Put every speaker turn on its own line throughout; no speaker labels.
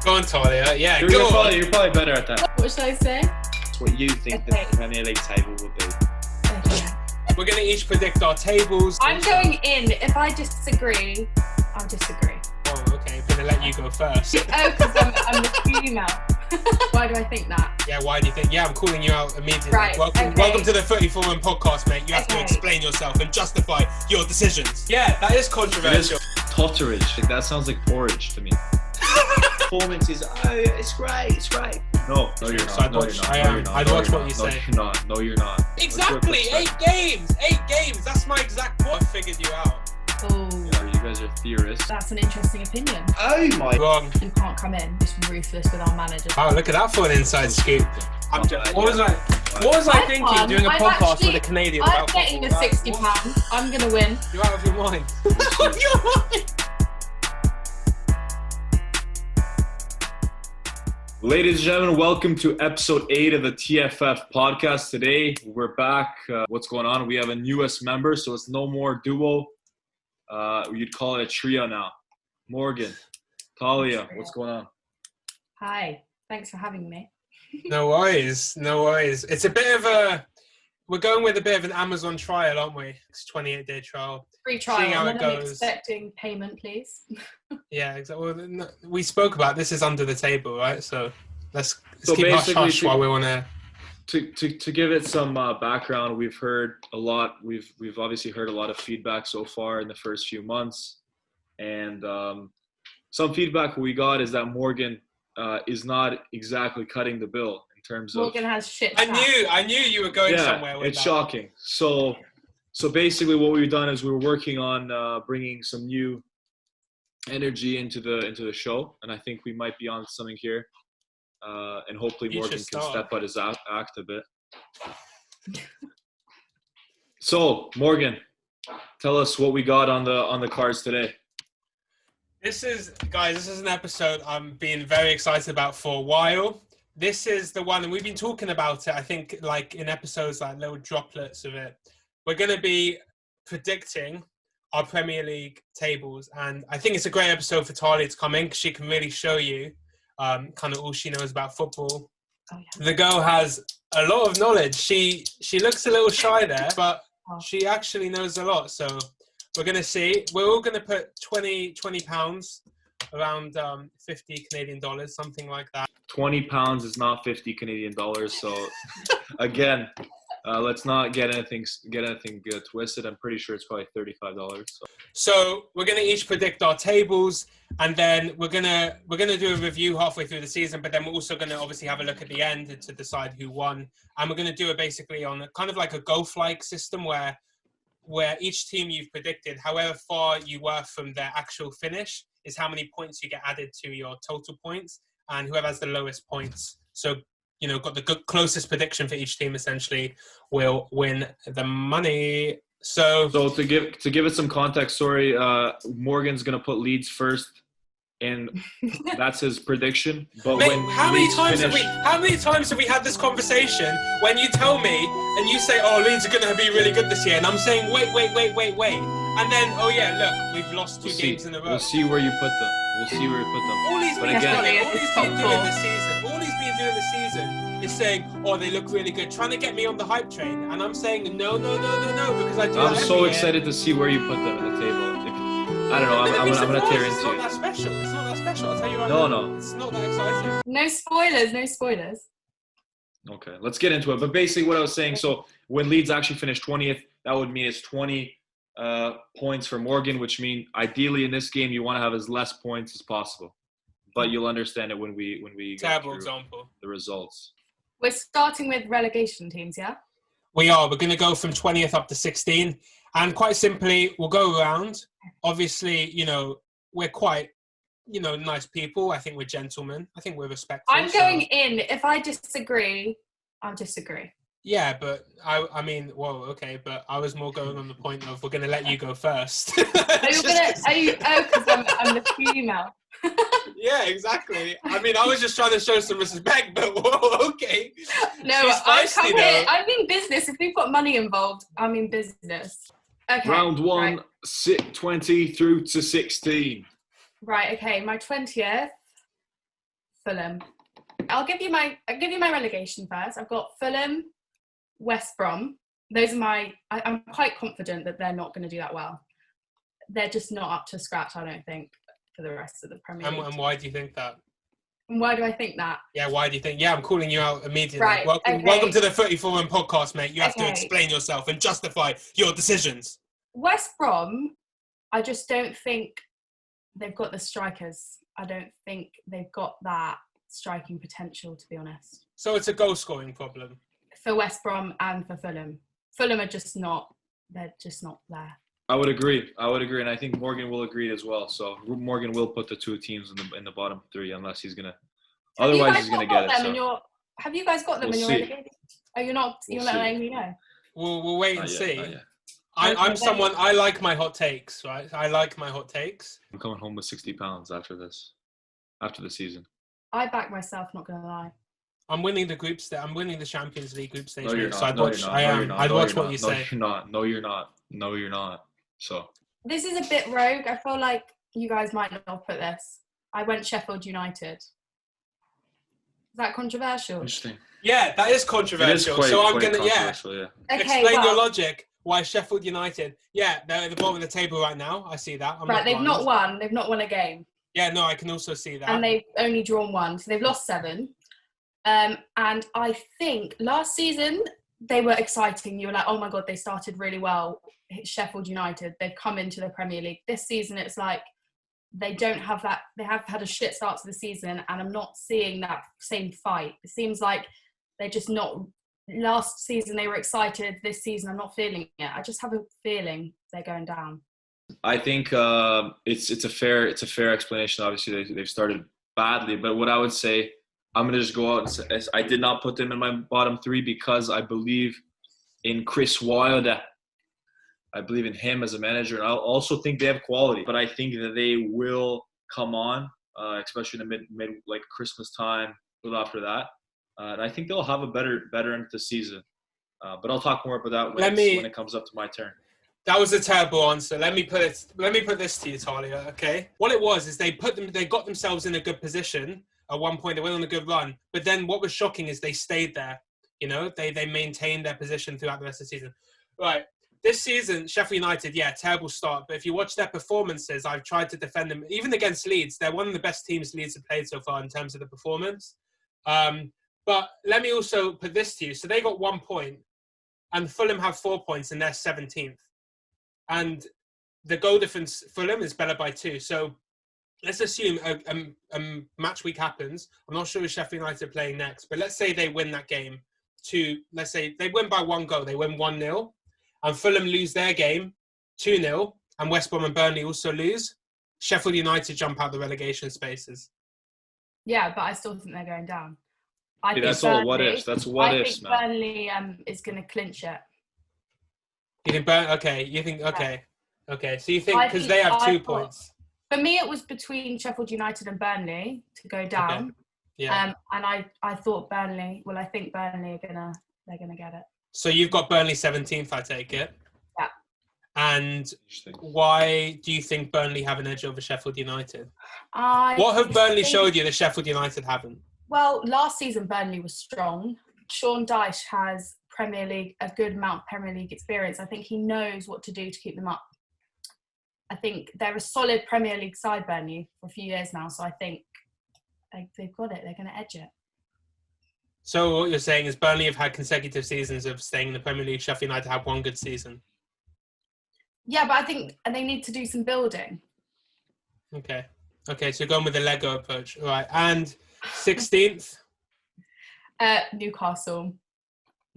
Go on, Talia. Yeah,
You're probably better at that.
What should I say?
That's what you think the Premier League table will be.
Okay.
We're going to each predict our tables.
I'm going in. If I disagree, I'll disagree.
Oh, okay. I'm going to let you go first.
Oh, because I'm the female. Why do I think that?
Yeah, why do you think? Yeah, I'm calling you out immediately.
Right,
Welcome to the Footy Forum podcast, mate. You have to
Okay.
explain yourself and justify your decisions. Yeah, that is controversial.
It is totterage. That sounds like porridge to me. Performance is, it's great. No, you're not.
So I'd watch what you say.
No, you're not.
Exactly, 8 games. That's my exact point. I figured you out.
Oh,
Yeah, you guys are theorists.
that's an interesting opinion.
Oh my.
Wrong.
You can't come in just ruthless with our manager.
Oh, look at that for an inside scoop. What was I thinking?
Fun.
Doing a
I'm
podcast
actually-
with a Canadian
I'm
about
getting the
football, right?
£60. I'm gonna win.
You're out of your mind. Out of your mind.
Ladies and gentlemen, welcome to episode 8 of the TFF podcast. Today, we're back. What's going on? We have a newest member, so it's no more duo. You'd call it a trio now. Morgan, Talia, what's going on?
Hi. Thanks for having me.
No worries. It's a bit of we're going with a bit of an Amazon trial, aren't we? It's a 28-day trial.
Free trial.
Seeing how
I'm
it goes.
expecting payment, please.
Yeah, exactly. Well, we spoke about this is under the table, right? So let's
So
keep hush
basically,
hush while we're on air.
To give it some background, we've heard a lot. We've obviously heard a lot of feedback so far in the first few months, and some feedback we got is that Morgan is not exactly cutting the bill in terms of.
Morgan has shit.
I knew you were going somewhere with
it's
that.
shocking. So basically, what we've done is we're working on bringing some new energy into the show, and I think we might be on something here. And hopefully
You
Morgan
should
can
start.
step out his act a bit. So Morgan, tell us what we got on the cards today.
This is an episode I'm being very excited about for a while. This is the one, and we've been talking about it, I think, like in episodes, like little droplets of it. We're going to be predicting our Premier League tables, and I think it's a great episode for Talia to come in because she can really show you kind of all she knows about football.
Oh, yeah.
The girl has a lot of knowledge. She looks a little shy there, but
Oh.
she actually knows a lot. So we're going to see. We're all going to put £20, around 50 Canadian dollars, something like that.
£20 is not 50 Canadian dollars. So again, let's not get anything twisted. I'm pretty sure it's probably $35.
So we're going to each predict our tables, and then we're gonna do a review halfway through the season. But then we're also going to obviously have a look at the end to decide who won, and we're going to do it basically on a, kind of like a golf-like system where each team you've predicted, however far you were from their actual finish, is how many points you get added to your total points, and whoever has the lowest points. So got the closest prediction for each team essentially will win the money. So
to give it some context, sorry, Morgan's gonna put Leeds first, and that's his prediction. But
mate,
when
how many
Leeds
times
finish,
have we had this conversation when you tell me and you say, oh, Leeds are going to be really good this year, and I'm saying wait, and then oh yeah, look, we've lost two games in a row.
We'll see where you put them.
All he's
But
been
again-
doing this season is saying, oh, they look really good, trying to get me on the hype train, and I'm saying no, because I do.
I'm
that
so
every year.
excited to see where you put them in the table. I don't know. I'm gonna tear
It's
into
not
it.
that special. It's not that special. I'll tell you right
No,
now.
no.
It's not that exciting.
No spoilers.
Okay, let's get into it. But basically, what I was saying. So when Leeds actually finished 20th, that would mean it's 20 points for Morgan, which means ideally in this game you want to have as less points as possible. But you'll understand it when we go
Terrible
through
example.
the results.
We're starting with relegation teams, yeah?
We are. We're going to go from 20th up to 16. And quite simply, we'll go around. Obviously, we're quite, nice people. I think we're gentlemen. I think we're respectful.
I'm going in. If I disagree, I'll disagree.
Yeah, but I mean, whoa, okay. But I was more going on the point of we're going to let you go first.
Because I'm the female.
Yeah, exactly. I mean, I was just trying to show some respect, but whoa, okay.
No,
She's
I
feisty,
come here.
though.
I mean business. If we've got money involved, I mean business. Okay.
Round 1, 20 through to 16.
Right. Okay. My 20th. Fulham. I'll give you my relegation first. I've got Fulham, West Brom. Those are I'm quite confident that they're not going to do that well. They're just not up to scratch, I don't think, for the rest of the Premier League.
And why do you think that?
And why do I think that?
Yeah, why do you think? Yeah, I'm calling you out immediately.
Right,
Welcome to the Footy Forum podcast, mate. You have to
Okay.
explain yourself and justify your decisions.
West Brom, I just don't think they've got the strikers. I don't think they've got that striking potential, to be honest.
So it's a goal-scoring problem.
For West Brom and for Fulham. Fulham are just not, they're just not there.
I would agree, and I think Morgan will agree as well. So Morgan will put the two teams in the bottom three unless he's gonna. Otherwise, he's gonna get it. So.
Have you guys got them in your relegation? Oh, you're not letting me know.
We'll wait and see.
Not yet.
I'm someone, I like my hot takes, right? I like my hot takes.
I'm coming home with £60 after the season.
I back myself, not gonna lie.
I'm winning the group stage. I'm winning the Champions League group stage.
No, you're
so
not.
I'd watch what you say.
No, you're not. So.
This is a bit rogue. I feel like you guys might not have put this. I went Sheffield United. Is that controversial?
Interesting.
Yeah, that is controversial. So I'm gonna
Okay,
explain your logic. Why Sheffield United? Yeah, they're at the bottom of the table right now. I see that.
Right, they've not won. They've not won a game.
Yeah, no, I can also see that.
And they've only drawn one, so they've lost 7. And I think last season they were exciting. You were like, oh my God, they started really well. Sheffield United, they've come into the Premier League. This season, it's like they don't have that. They have had a shit start to the season, and I'm not seeing that same fight. It seems like they're just not. Last season they were excited. This season, I'm not feeling it. I just have a feeling they're going down.
I think it's a fair explanation. Obviously, they've started badly, but what I would say, I'm gonna just go out and say I did not put them in my bottom 3 because I believe in Chris Wilder. I believe in him as a manager, and I also think they have quality. But I think that they will come on, especially in the mid like Christmas time, a little after that. And I think they'll have a better end of the season. But I'll talk more about that when it comes up to my turn.
That was a terrible answer. Let me put this to you, Talia. Okay. What it was is they got themselves in a good position at one point. They went on a good run, but then what was shocking is they stayed there. You know, they maintained their position throughout the rest of the season. Right. This season, Sheffield United, terrible start. But if you watch their performances, I've tried to defend them. Even against Leeds, they're one of the best teams Leeds have played so far in terms of the performance. But let me also put this to you. So they got 1 point, and Fulham have 4 points, and they're 17th. And the goal difference, Fulham is better by 2. So let's assume a match week happens. I'm not sure if Sheffield United are playing next, but let's say they win that game. Let's say they win by 1 goal. They win 1-0. And Fulham lose their game 2-0, and West Brom and Burnley also lose. Sheffield United jump out the relegation spaces.
Yeah, but I still think they're going down.
That's all what ifs. That's what ifs, man.
I think Burnley is going to clinch it.
You think Burnley? Okay. You think okay. So you think because they have 2 points.
For me, it was between Sheffield United and Burnley to go down.
Okay. Yeah.
And I thought Burnley. Well, I think Burnley they're gonna get it.
So you've got Burnley 17th, I take it.
Yeah.
And why do you think Burnley have an edge over Sheffield United?
What
have Burnley showed you that Sheffield United haven't?
Well, last season Burnley was strong. Sean Dyche has a good amount of Premier League experience. I think he knows what to do to keep them up. I think they're a solid Premier League side, Burnley, for a few years now. So I think they've got it. They're going to edge it.
So what you're saying is Burnley have had consecutive seasons of staying in the Premier League. Sheffield United have 1 good season.
Yeah, but I think they need to do some building.
Okay, so you're going with the Lego approach. All right, and 16th?
Newcastle.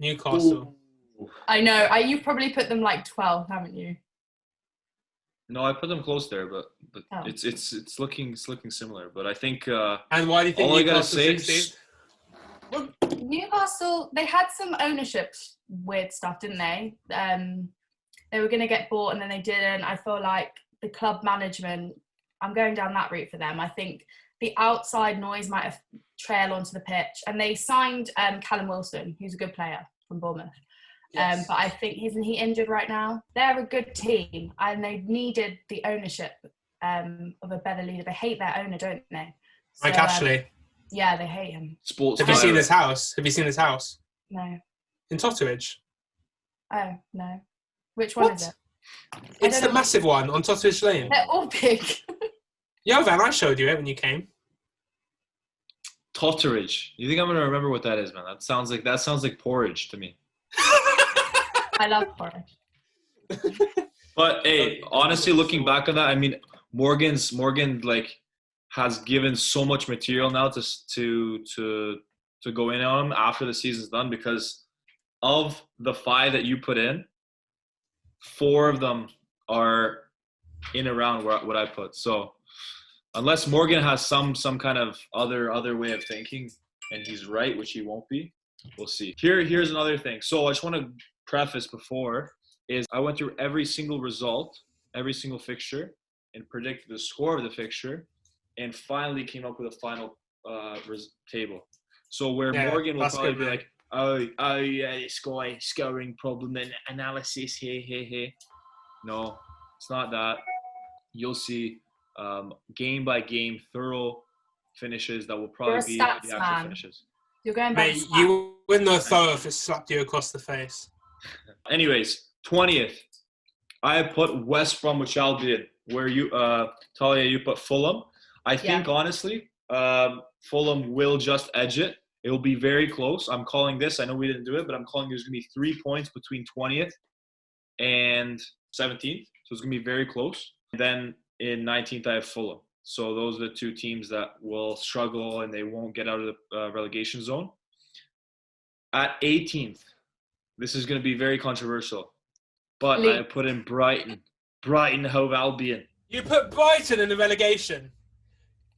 Ooh.
I know. You've probably put them like 12, haven't you?
No, I put them close there, but it's looking similar. But I think.
And why do you think Newcastle 16th?
Well, Newcastle, they had some ownership weird stuff, didn't they? They were going to get bought and then they didn't. I feel like the club management, I'm going down that route for them. I think the outside noise might have trailed onto the pitch. And they signed Callum Wilson, who's a good player from Bournemouth. Yes. But I think, isn't he injured right now? They're a good team and they needed the ownership of a better leader. They hate their owner, don't they? So,
Mike Ashley.
Yeah, they hate him.
Sports.
Have you seen
Direct.
his house? Have you seen his house?
No.
In Totteridge.
Oh, no. Which one
What?
is it?
It's the massive one on Totteridge Lane.
They're all big.
Jovan, I showed you it when you came.
Totteridge. You think I'm gonna remember what that is, man? That sounds like porridge to me.
I love porridge.
But hey, honestly, looking back on that, I mean, Morgan like has given so much material now to go in on him after the season's done, because of the 5 that you put in, 4 of them are in around what I put. So unless Morgan has some kind of other way of thinking and he's right, which he won't be, we'll see. Here's another thing. So I just want to preface before is I went through every single result, every single fixture, and predicted the score of the fixture, and finally came up with a final table. So where Morgan will probably be like, oh yeah, scoring problem and analysis, hey. No, it's not that. You'll see game by game, thorough finishes that will probably be the actual finishes.
You're going back.
Mate, you wouldn't know thorough if it slapped you across the face.
Anyways, 20th, I put West Bromwich Albion. Where you, Talia, you put Fulham. I think honestly, Fulham will just edge it. It will be very close. I'm calling this. I know we didn't do it, but I'm calling there's going to be 3 points between 20th and 17th. So it's going to be very close. And then in 19th, I have Fulham. So those are the 2 teams that will struggle and they won't get out of the relegation zone. At 18th, this is going to be very controversial, but I put in Brighton Hove Albion.
You put Brighton in the relegation.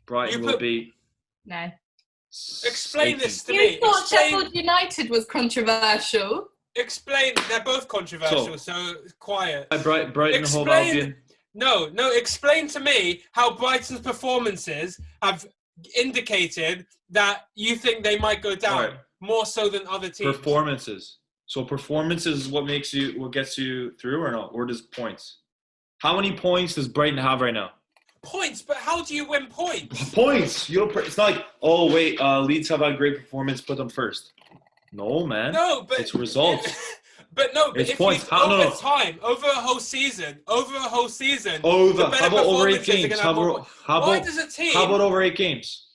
Brighton will be.
No.
Explain
18th.
this to
You
me.
thought Sheffield United was controversial.
Explain. They're both controversial, so quiet.
Brighton Hove Albion.
No. Explain to me how Brighton's performances have indicated that you think they might go down more so than other teams.
Performances. So performances is what gets you through, or no? Or does points? How many points does Brighton have right now?
Points, but how do you win points?
Points. You don't. It's not like, oh wait, Leeds have had a great performance, put them first. No, man.
No, but
it's results.
But
it's
if
points.
time, over a whole season.
How about over 8 games?
Why does a team?
How about over 8 games?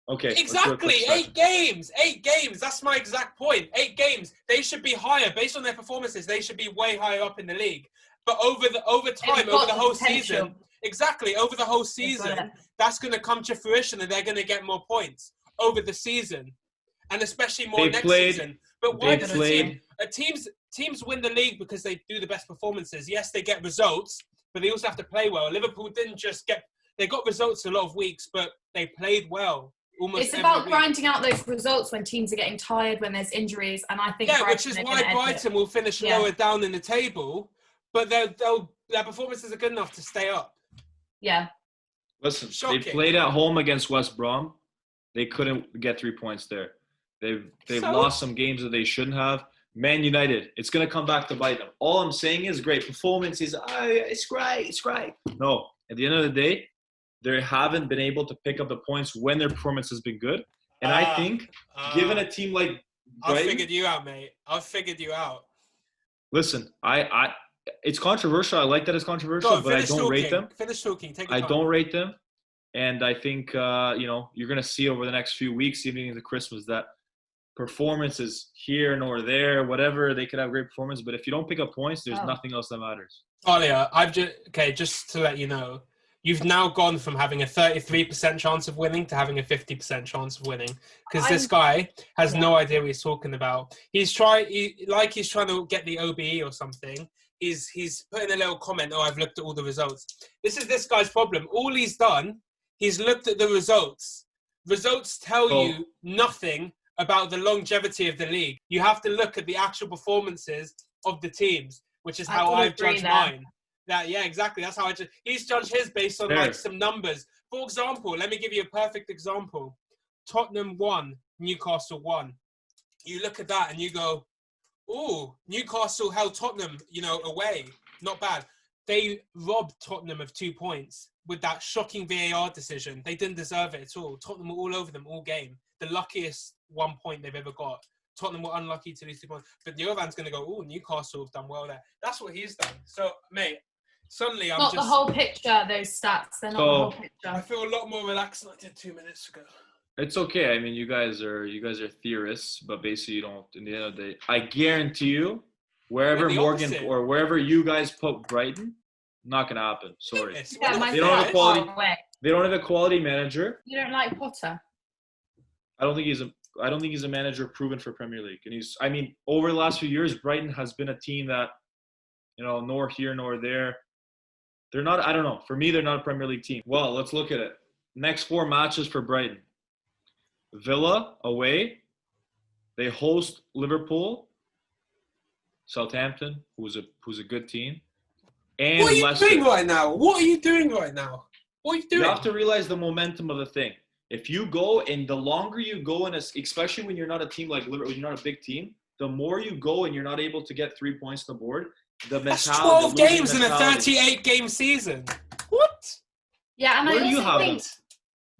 Okay.
Exactly, 8 games. 8 games. That's my exact point. 8 games. They should be higher based on their performances. They should be way higher up in the league. But over the whole season, exactly over the whole season, that's going to come to fruition, and they're going to get more points over the season, and especially more next season. But why does teams win the league because they do the best performances? Yes, they get results, but they also have to play well. Liverpool didn't just they got results a lot of weeks, but they played well. It's
about grinding out those results when teams are getting tired, when there's injuries, and I think
which is why Brighton will finish lower down in the table, but their performances are good enough to stay up.
Yeah.
Listen, they played at home against West Brom. They couldn't get 3 points there. They've lost some games that they shouldn't have. Man United, it's going to come back to bite them. All I'm saying is great performances. It's great. No, at the end of the day, they haven't been able to pick up the points when their performance has been good. And I think, given a team like Brighton,
I've figured you out, mate. I've figured you out.
Listen, it's controversial. I like that it's controversial, but I don't rate them.
Finish talking. Take your time.
I don't rate them. And I think, you're going to see over the next few weeks, even into Christmas, that performances here nor there, whatever, they could have great performance. But if you don't pick up points, there's nothing else that matters.
Talia, just to let you know, you've now gone from having a 33% chance of winning to having a 50% chance of winning, because this guy has no idea what he's talking about. He's trying to get the OBE or something. He's putting a little comment, I've looked at all the results. This is this guy's problem. All he's done, he's looked at the results. Results tell you nothing about the longevity of the league. You have to look at the actual performances of the teams, which is how I've judged mine. Exactly. That's how he's judged his based on some numbers. For example, let me give you a perfect example. Tottenham 1, Newcastle 1. You look at that and you go, "Oh, Newcastle held Tottenham, away. Not bad." They robbed Tottenham of 2 points. with that shocking VAR decision. They didn't deserve it at all. Tottenham were all over them all game. The luckiest 1 point they've ever got. Tottenham were unlucky to lose 2 points. But Jovan's going to go, oh, Newcastle have done well there. That's what he's done. So, mate, suddenly I'm
not
just...
the whole picture, those stats. They're not the whole picture.
I feel a lot more relaxed than I did 2 minutes ago.
It's okay. I mean, you guys are theorists, but basically you don't. In the end of the day, I guarantee you, wherever Morgan
opposite.
or wherever you guys put Brighton, not gonna happen. Sorry.
Yeah,
they don't have a quality.
Away.
They don't have a quality manager.
You don't like Potter?
I don't think he's a manager proven for Premier League. And over the last few years, Brighton has been a team that, nor here nor there. They're not. I don't know. For me, they're not a Premier League team. Well, let's look at it. Next 4 matches for Brighton. Villa away, they host Liverpool, Southampton, who's a good team, and
what are you
Leicester.
doing right now? What are you doing right now? What are you doing?
You have to realize the momentum of the thing. If you go, and the longer you go, especially when you're not a team like Liverpool, you're not a big team, the more you go and you're not able to get 3 points on the board,
that's 12 games in a 38-game season. What?
Yeah, and
Where
I
do you
also
have
think
them?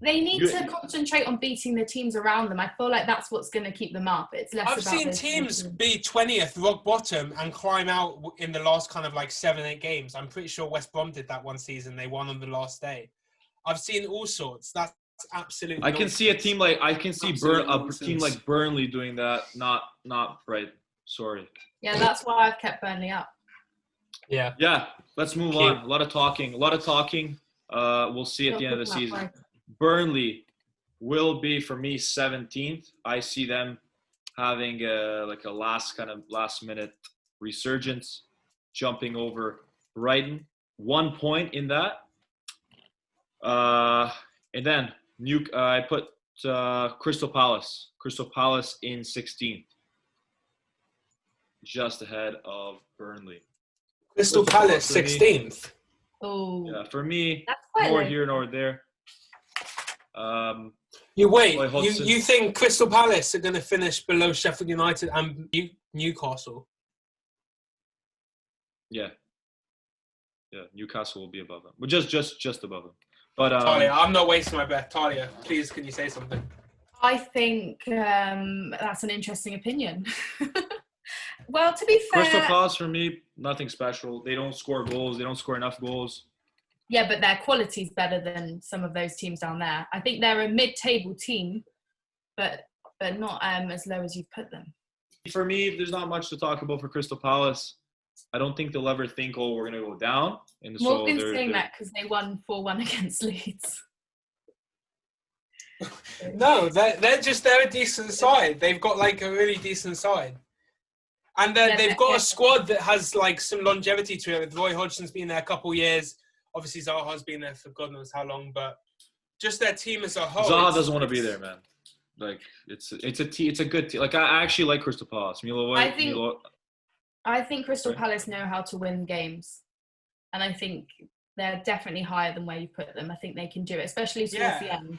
they need to concentrate on beating the teams around them. I feel like that's what's going to keep them up. It's less
I've
about
seen
those
teams
teams.
be 20th, rock bottom, and climb out in the last kind of like 7-8 games. I'm pretty sure West Brom did that one season. They won on the last day. I've seen all sorts. That's absolutely.
I can see a team like team like Burnley doing that. Not Brighton. Sorry.
Yeah, that's why I've kept Burnley up.
Yeah.
Yeah. Let's move on. A lot of talking. We'll see at the end of the season. Burnley will be, for me, 17th. I see them having a last minute resurgence, jumping over Brighton. 1 point in that. And then I put Crystal Palace. Crystal Palace in 16th. Just ahead of Burnley.
Crystal Palace, 16th.
Oh.
Yeah, for me,
that's quite
nor
low.
here nor there.
You think Crystal Palace are going to finish below Sheffield United and Newcastle?
Yeah, Newcastle will be above them. Well, just above them. But
Talia, I'm not wasting my breath. Talia, please, can you say something?
I think that's an interesting opinion. Well, to be fair,
Crystal Palace for me, nothing special. They don't score goals. They don't score enough goals.
yeah, but their quality's better than some of those teams down there. I think they're a mid-table team, but not as low as you've put them.
For me, there's not much to talk about for Crystal Palace. I don't think they'll ever think, we're going to go down. And
Morgan's saying that because they won 4-1 against Leeds.
No, they're a decent side. They've got like a really decent side. And they've got a squad that has like some longevity to it. With Roy Hodgson's been there a couple of years. Obviously, Zaha's been there for God knows how long. But just their team as a whole.
Zaha doesn't want to be there, man. Like it's a good team. Like I actually like Crystal Palace.
I think Crystal Palace know how to win games, and I think they're definitely higher than where you put them. I think they can do it, especially towards the end.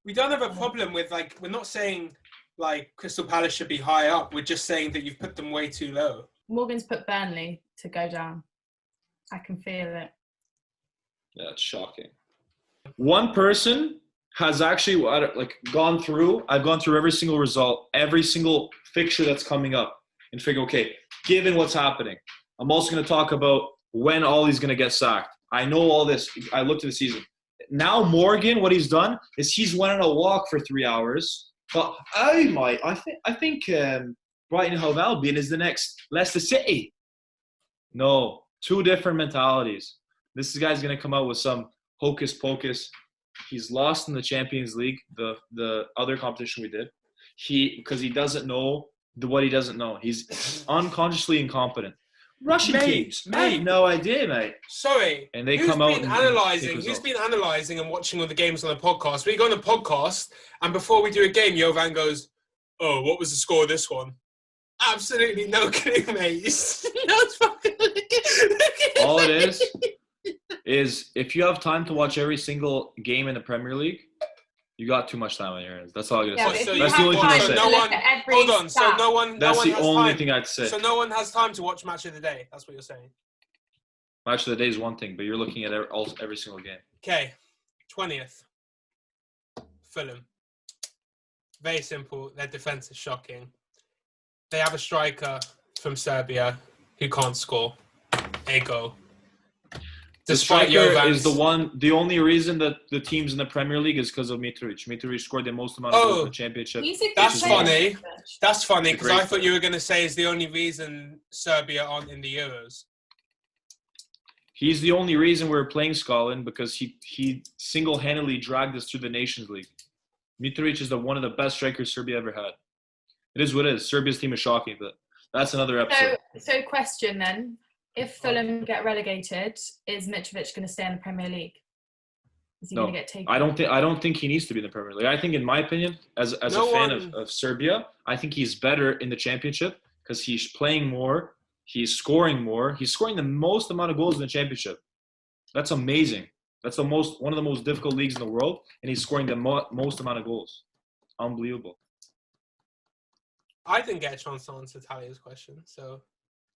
We don't have a problem with we're not saying like Crystal Palace should be high up. We're just saying that you've put them way too low.
Morgan's put Burnley to go down. I can feel it.
Yeah, it's shocking. One person has actually gone through. I've gone through every single result, every single fixture that's coming up, and figure, okay, given what's happening, I'm also going to talk about when Ollie's going to get sacked. I know all this. I looked at the season. Now Morgan, what he's done is he's went on a walk for 3 hours. But I think Brighton Hove Albion is the next Leicester City. No, two different mentalities. This guy's going to come out with some hocus pocus. He's lost in the Champions League, the other competition we did. Because he doesn't know what he doesn't know. He's unconsciously incompetent. Russian teams. I have no idea, mate.
Sorry.
And they
who's
come out
been
and
analysing? Who's been analysing and watching all the games on the podcast? We go on a podcast, and before we do a game, Jovan goes, "Oh, what was the score of this one?" Absolutely no clue, mate.
All it is if you have time to watch every single game in the Premier League, you got too much time on your hands. That's all I gotta say. That's the only thing I say.
Hold on. So no one.
That's the only
thing
I'd say.
So no one has time to watch Match of the Day. That's what you're saying.
Match of the day is one thing, but you're looking at every single game.
Okay, 20th. Fulham. Very simple. Their defense is shocking. They have a striker from Serbia who can't score a goal.
The
Despite
striker
Jovan's,
is the only reason that the team's in the Premier League is because of Mitrovic. Mitrovic scored the most amount of goals in the Championship.
That's funny. That's funny because I thought
player.
you were going to say is the only reason Serbia aren't in the Euros.
He's the only reason we're playing Scotland because he single-handedly dragged us through the Nations League. Mitrovic is one of the best strikers Serbia ever had. It is what it is. Serbia's team is shocking, but that's another episode.
So question then. If Fulham get relegated, is Mitrovic going to stay in the Premier League? Is he going to get taken?
I don't think he needs to be in the Premier League. I think, in my opinion, as a fan of Serbia, I think he's better in the Championship because he's playing more, he's scoring more, he's scoring the most amount of goals in the Championship. That's amazing. That's one of the most difficult leagues in the world, and he's scoring the most amount of goals. Unbelievable.
I didn't get a chance to answer Talia's question, so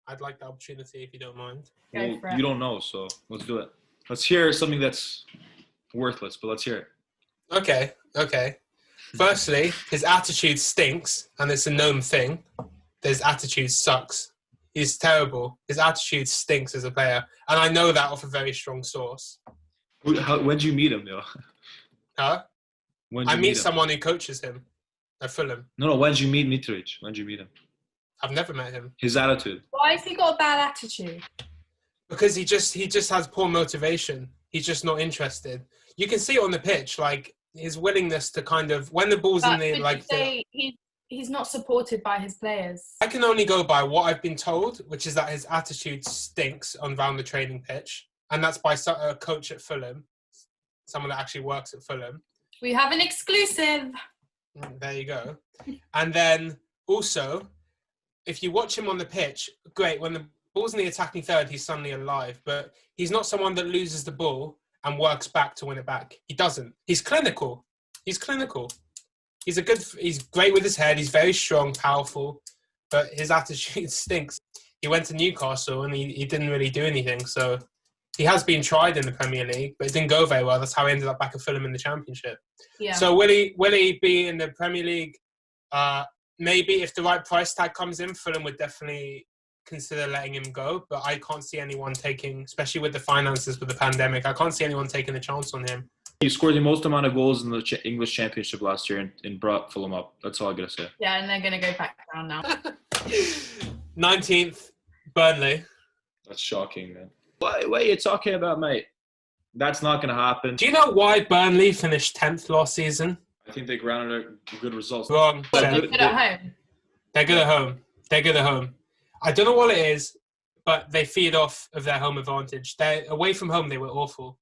I'd like the opportunity if you don't mind.
Well, you don't know, so let's do it. Let's hear something that's worthless, but let's hear it.
Okay. Firstly, his attitude stinks, and it's a known thing. His attitude sucks. He's terrible. His attitude stinks as a player, and I know that off a very strong source.
When'd you meet him, though?
Huh? I meet someone who coaches him at Fulham.
No. When'd you meet Mitrovic? When'd you meet him?
I've never met him.
His attitude.
Why has he got a bad attitude?
Because he just has poor motivation. He's just not interested. You can see it on the pitch, like his willingness to kind of when the ball's in the like.
He's not supported by his players.
I can only go by what I've been told, which is that his attitude stinks around the training pitch, and that's by a coach at Fulham, someone that actually works at Fulham.
We have an exclusive.
There you go. And then also, if you watch him on the pitch, great. When the ball's in the attacking third, he's suddenly alive. But he's not someone that loses the ball and works back to win it back. He doesn't. He's clinical. He's great with his head. He's very strong, powerful. But his attitude stinks. He went to Newcastle and he didn't really do anything. So he has been tried in the Premier League, but it didn't go very well. That's how he ended up back at Fulham in the Championship. Yeah. So will he be in the Premier League? Maybe if the right price tag comes in, Fulham would definitely consider letting him go. But I can't see anyone taking, especially with the finances with the pandemic, I can't see anyone taking a chance on him.
He scored the most amount of goals in the English Championship last year and brought Fulham up. That's all I got to say.
Yeah, and they're going to go back down now.
19th, Burnley.
That's shocking, man. What are you talking about, mate? That's not going to happen.
Do you know why Burnley finished 10th last season?
I think they grounded good results.
Wrong.
They're good at home.
They're good at home. I don't know what it is, but they feed off of their home advantage. Away from home, they were awful.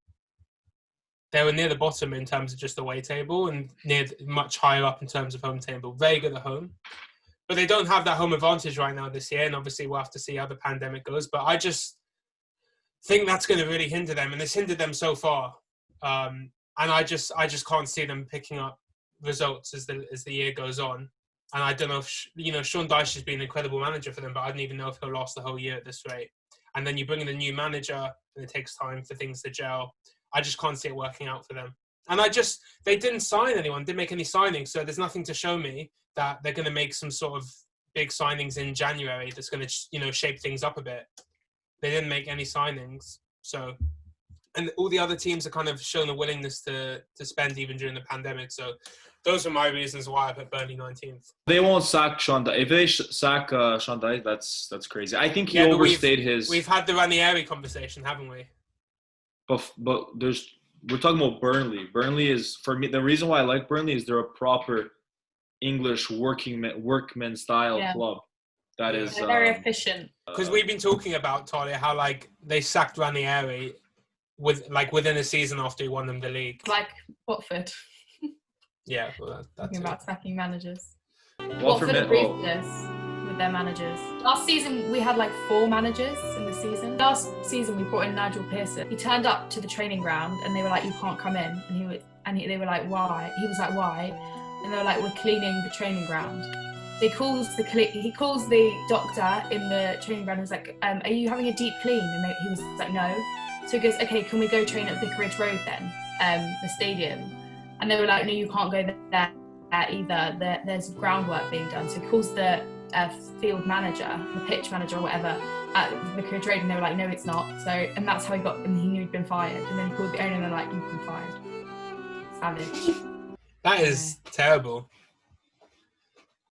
They were near the bottom in terms of just away table and much higher up in terms of home table. Very good at home. But they don't have that home advantage right now this year, and obviously we'll have to see how the pandemic goes. But I just think that's going to really hinder them, and it's hindered them so far. And I just can't see them picking up results as the year goes on. And I don't know if Sean Dyche has been an incredible manager for them, but I don't even know if he'll last the whole year at this rate. And then you bring in a new manager, and it takes time for things to gel. I just can't see it working out for them. And they didn't sign anyone, didn't make any signings, so there's nothing to show me that they're going to make some sort of big signings in January that's going to shape things up a bit. They didn't make any signings, so. And all the other teams have kind of shown a willingness to spend even during the pandemic. So those are my reasons why I put Burnley 19th.
They won't sack Sean Dyche. If they sack Sean Dyche, that's crazy. I think he overstayed his...
We've had the Ranieri conversation, haven't we?
But we're talking about Burnley. Burnley is, for me, the reason why I like Burnley is they're a proper English workman style club. That is...
They're very efficient.
Because we've been talking about, Talia, how they sacked Ranieri within a season after he won them the league.
Like Watford.
Yeah, well, that's
talking about sacking managers.
Watford
agreed this with their managers. Last season we had 4 managers in the season. Last season we brought in Nigel Pearson. He turned up to the training ground and they were like, "You can't come in." And they were like, "Why?" He was like, "Why?" And they were like, "We're cleaning the training ground." So he calls the doctor in the training ground and is like, are you having a deep clean? And he was like, no. So he goes, okay, can we go train at Vicarage Road then, the stadium? And they were like, no, you can't go there either. There's groundwork being done. So he calls the field manager, the pitch manager or whatever, at Vicarage Road, and they were like, no, it's not. So, and that's how and he knew he'd been fired. And then he called the owner and they're like, you've been fired. Savage.
That is terrible.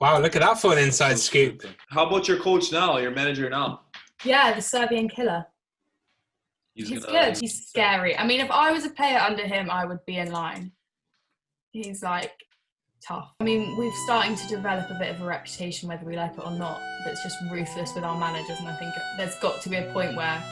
Wow, look at that for an inside scoop.
How about your coach now, your manager now?
Yeah, the Serbian killer. He's good. He's scary. I mean, if I was a player under him, I would be in line. He's like tough. I mean, we're starting to develop a bit of a reputation, whether we like it or not, that's just ruthless with our managers. And I think there's got to be a point where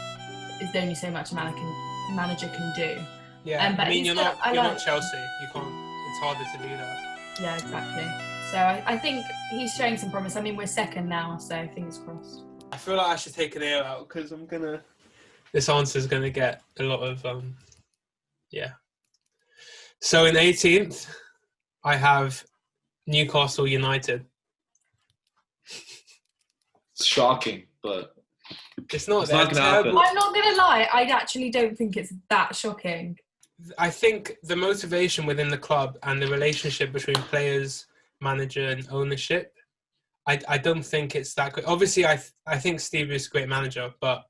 there's only so much a manager can do.
Yeah, but I mean, you're not Chelsea. You can't. It's harder to do that.
Yeah, exactly. So I think he's showing some promise. I mean, we're second now, so fingers crossed.
I feel like I should take an ear out because this answer is gonna get a lot of yeah. So in 18th, I have Newcastle United.
It's shocking, but
it's not
gonna happen.
I'm not gonna lie. I actually don't think it's that shocking.
I think the motivation within the club and the relationship between players, manager and ownership, I don't think it's that good. Obviously, I think Steve is a great manager, but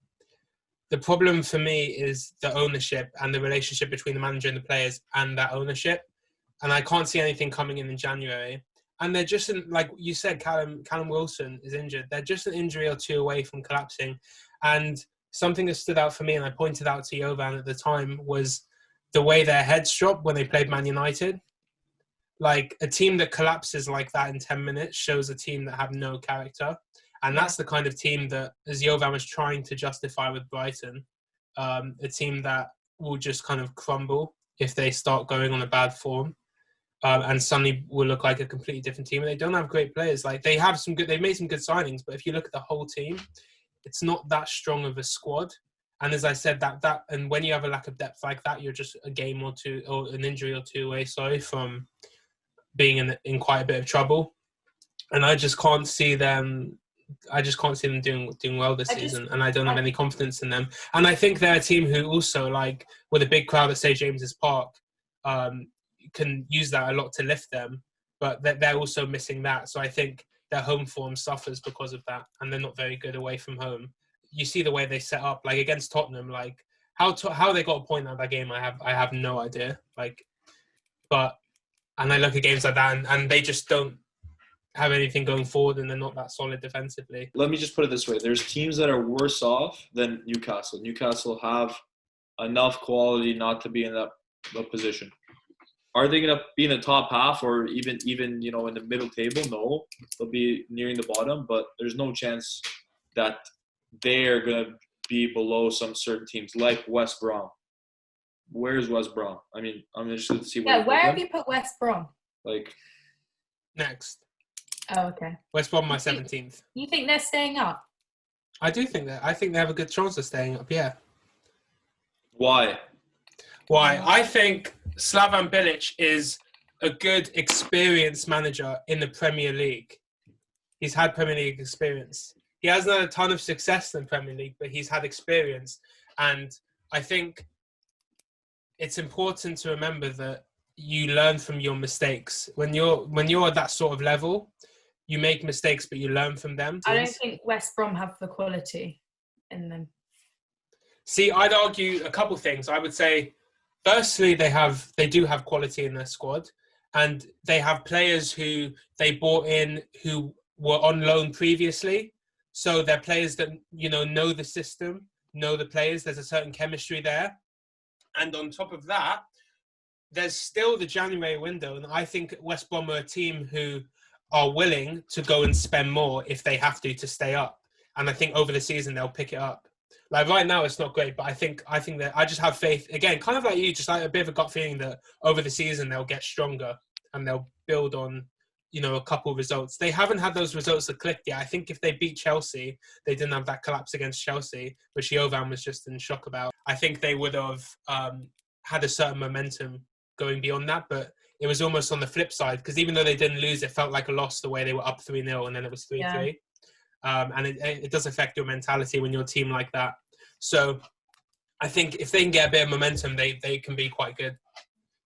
the problem for me is the ownership and the relationship between the manager and the players and that ownership. And I can't see anything coming in January. And they're just, like you said, Callum Wilson is injured. They're just an injury or two away from collapsing. And something that stood out for me, and I pointed out to Jovan at the time, was the way their heads dropped when they played Man United. Like, a team that collapses like that in 10 minutes shows a team that have no character. And that's the kind of team that, as Jovan was trying to justify with Brighton, a team that will just kind of crumble if they start going on a bad form. And suddenly will look like a completely different team. And they don't have great players. Like, they've made some good signings, but if you look at the whole team, it's not that strong of a squad. And as I said, and when you have a lack of depth like that, you're just a game or two, or an injury or two away, from being in quite a bit of trouble. And I just can't see them. Doing well this season, and I don't have any confidence in them. And I think they're a team who also, like, with a big crowd at St James's Park, can use that a lot to lift them. But they're also missing that. So I think their home form suffers because of that, and they're not very good away from home. You see the way they set up, like against Tottenham, like how they got a point out of that game. I have no idea. Like, and I look at games like that, and they just don't have anything going forward, and they're not that solid defensively.
Let me just put it this way. There's teams that are worse off than Newcastle. Newcastle have enough quality not to be in that position. Are they going to be in the top half or even in the middle table? No. They'll be nearing the bottom, but there's no chance that they're going to be below some certain teams like West Brom. Where's West Brom? I mean, I'm interested to see
where have you put West Brom?
Like,
next.
Oh, okay.
West Brom, my 17th.
You think they're staying up?
I do think that. I think they have a good chance of staying up, yeah.
Why?
I think Slavan Bilic is a good, experienced manager in the Premier League. He's had Premier League experience. He hasn't had a ton of success in the Premier League, but he's had experience. And I think it's important to remember that you learn from your mistakes. When you're at that sort of level, you make mistakes, but you learn from them.
I don't think West Brom have the quality in them.
See, I'd argue a couple things. I would say, firstly, they do have quality in their squad, and they have players who they bought in who were on loan previously. So they're players that, know the system, know the players. There's a certain chemistry there. And on top of that, there's still the January window. And I think West Brom are a team who are willing to go and spend more if they have to stay up. And I think over the season, they'll pick it up. Like right now, it's not great, but I think that I just have faith, again, kind of like you, just like a bit of a gut feeling that over the season, they'll get stronger and they'll build on, a couple of results. They haven't had those results that clicked yet. I think if they beat Chelsea, they didn't have that collapse against Chelsea, which Jovan was just in shock about. I think they would have had a certain momentum going beyond that, but it was almost on the flip side, because even though they didn't lose, it felt like a loss the way they were up 3-0 and then it was 3-3. And it does affect your mentality when you're a team like that. So I think if they can get a bit of momentum, they can be quite good.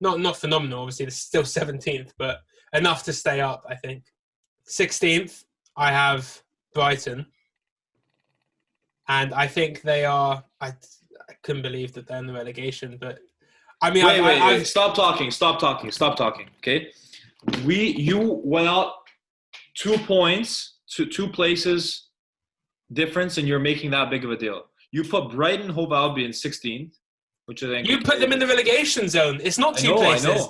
Not phenomenal, obviously. They're still 17th, but enough to stay up, I think. 16th, I have Brighton. And I think they are... I couldn't believe that they're in the relegation, but... I mean,
wait. Stop talking, okay? You went out 2 points to 2 places difference, and you're making that big of a deal. You put Brighton Hove Albion 16th, which I think...
You put them in the relegation zone. It's not 2 places.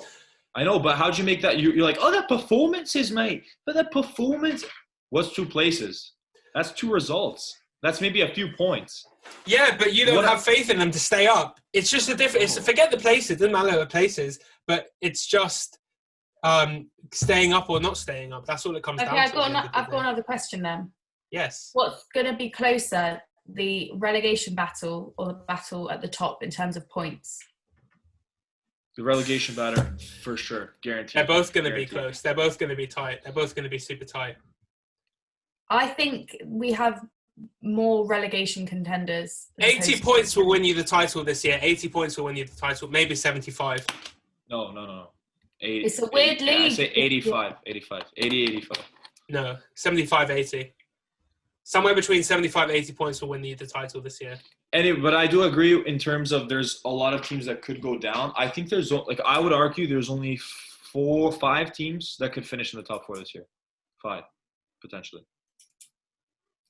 I know, but how'd you make that? You're like, oh, that performances, mate. But that performance... What's 2 places? That's 2 results. That's maybe a few points.
Yeah, but you don't have faith in them to stay up. It's just a difference. Forget the places. It doesn't matter the places, but it's just staying up or not staying up. That's all it comes down to.
I've got another question then.
Yes.
What's going to be closer, the relegation battle or the battle at the top in terms of points?
The relegation battle, for sure. Guaranteed.
They're both going to be close. They're both going to be tight. They're both going to be super tight.
I think we have more relegation contenders.
80 points will win you the title this year. 80 points will win you the title. Maybe 75.
No. 80,
it's a weird league.
I say 85. 80.
No, 75, 80. Somewhere between 75 and 80 points will win you the title this year.
But I do agree in terms of there's a lot of teams that could go down. I think there's, like, I would argue there's only 4 or 5 teams that could finish in the top 4 this year. 5, potentially.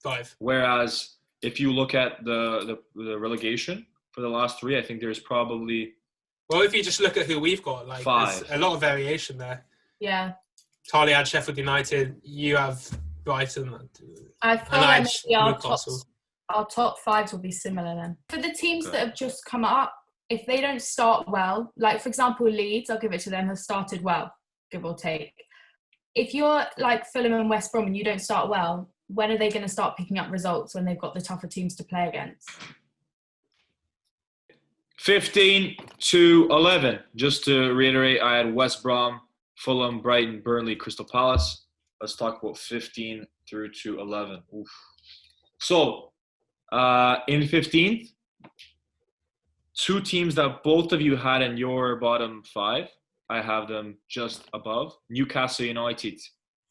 5.
Whereas if you look at the relegation for the last 3, I think there's probably...
Well, if you just look at who we've got, like
5.
There's a lot of variation there.
Yeah.
Talia had Sheffield United. You have Brighton.
I feel like maybe our top 5 will be similar then. For the teams that have just come up, if they don't start well, like for example Leeds, I'll give it to them, have started well, give or take. If you're like Fulham and West Brom and you don't start well, when are they going to start picking up results when they've got the tougher teams to play against?
15 to 11. Just to reiterate, I had West Brom, Fulham, Brighton, Burnley, Crystal Palace. Let's talk about 15 through to 11. Oof. So, in 15th, 2 teams that both of you had in your bottom 5. I have them just above. Newcastle United,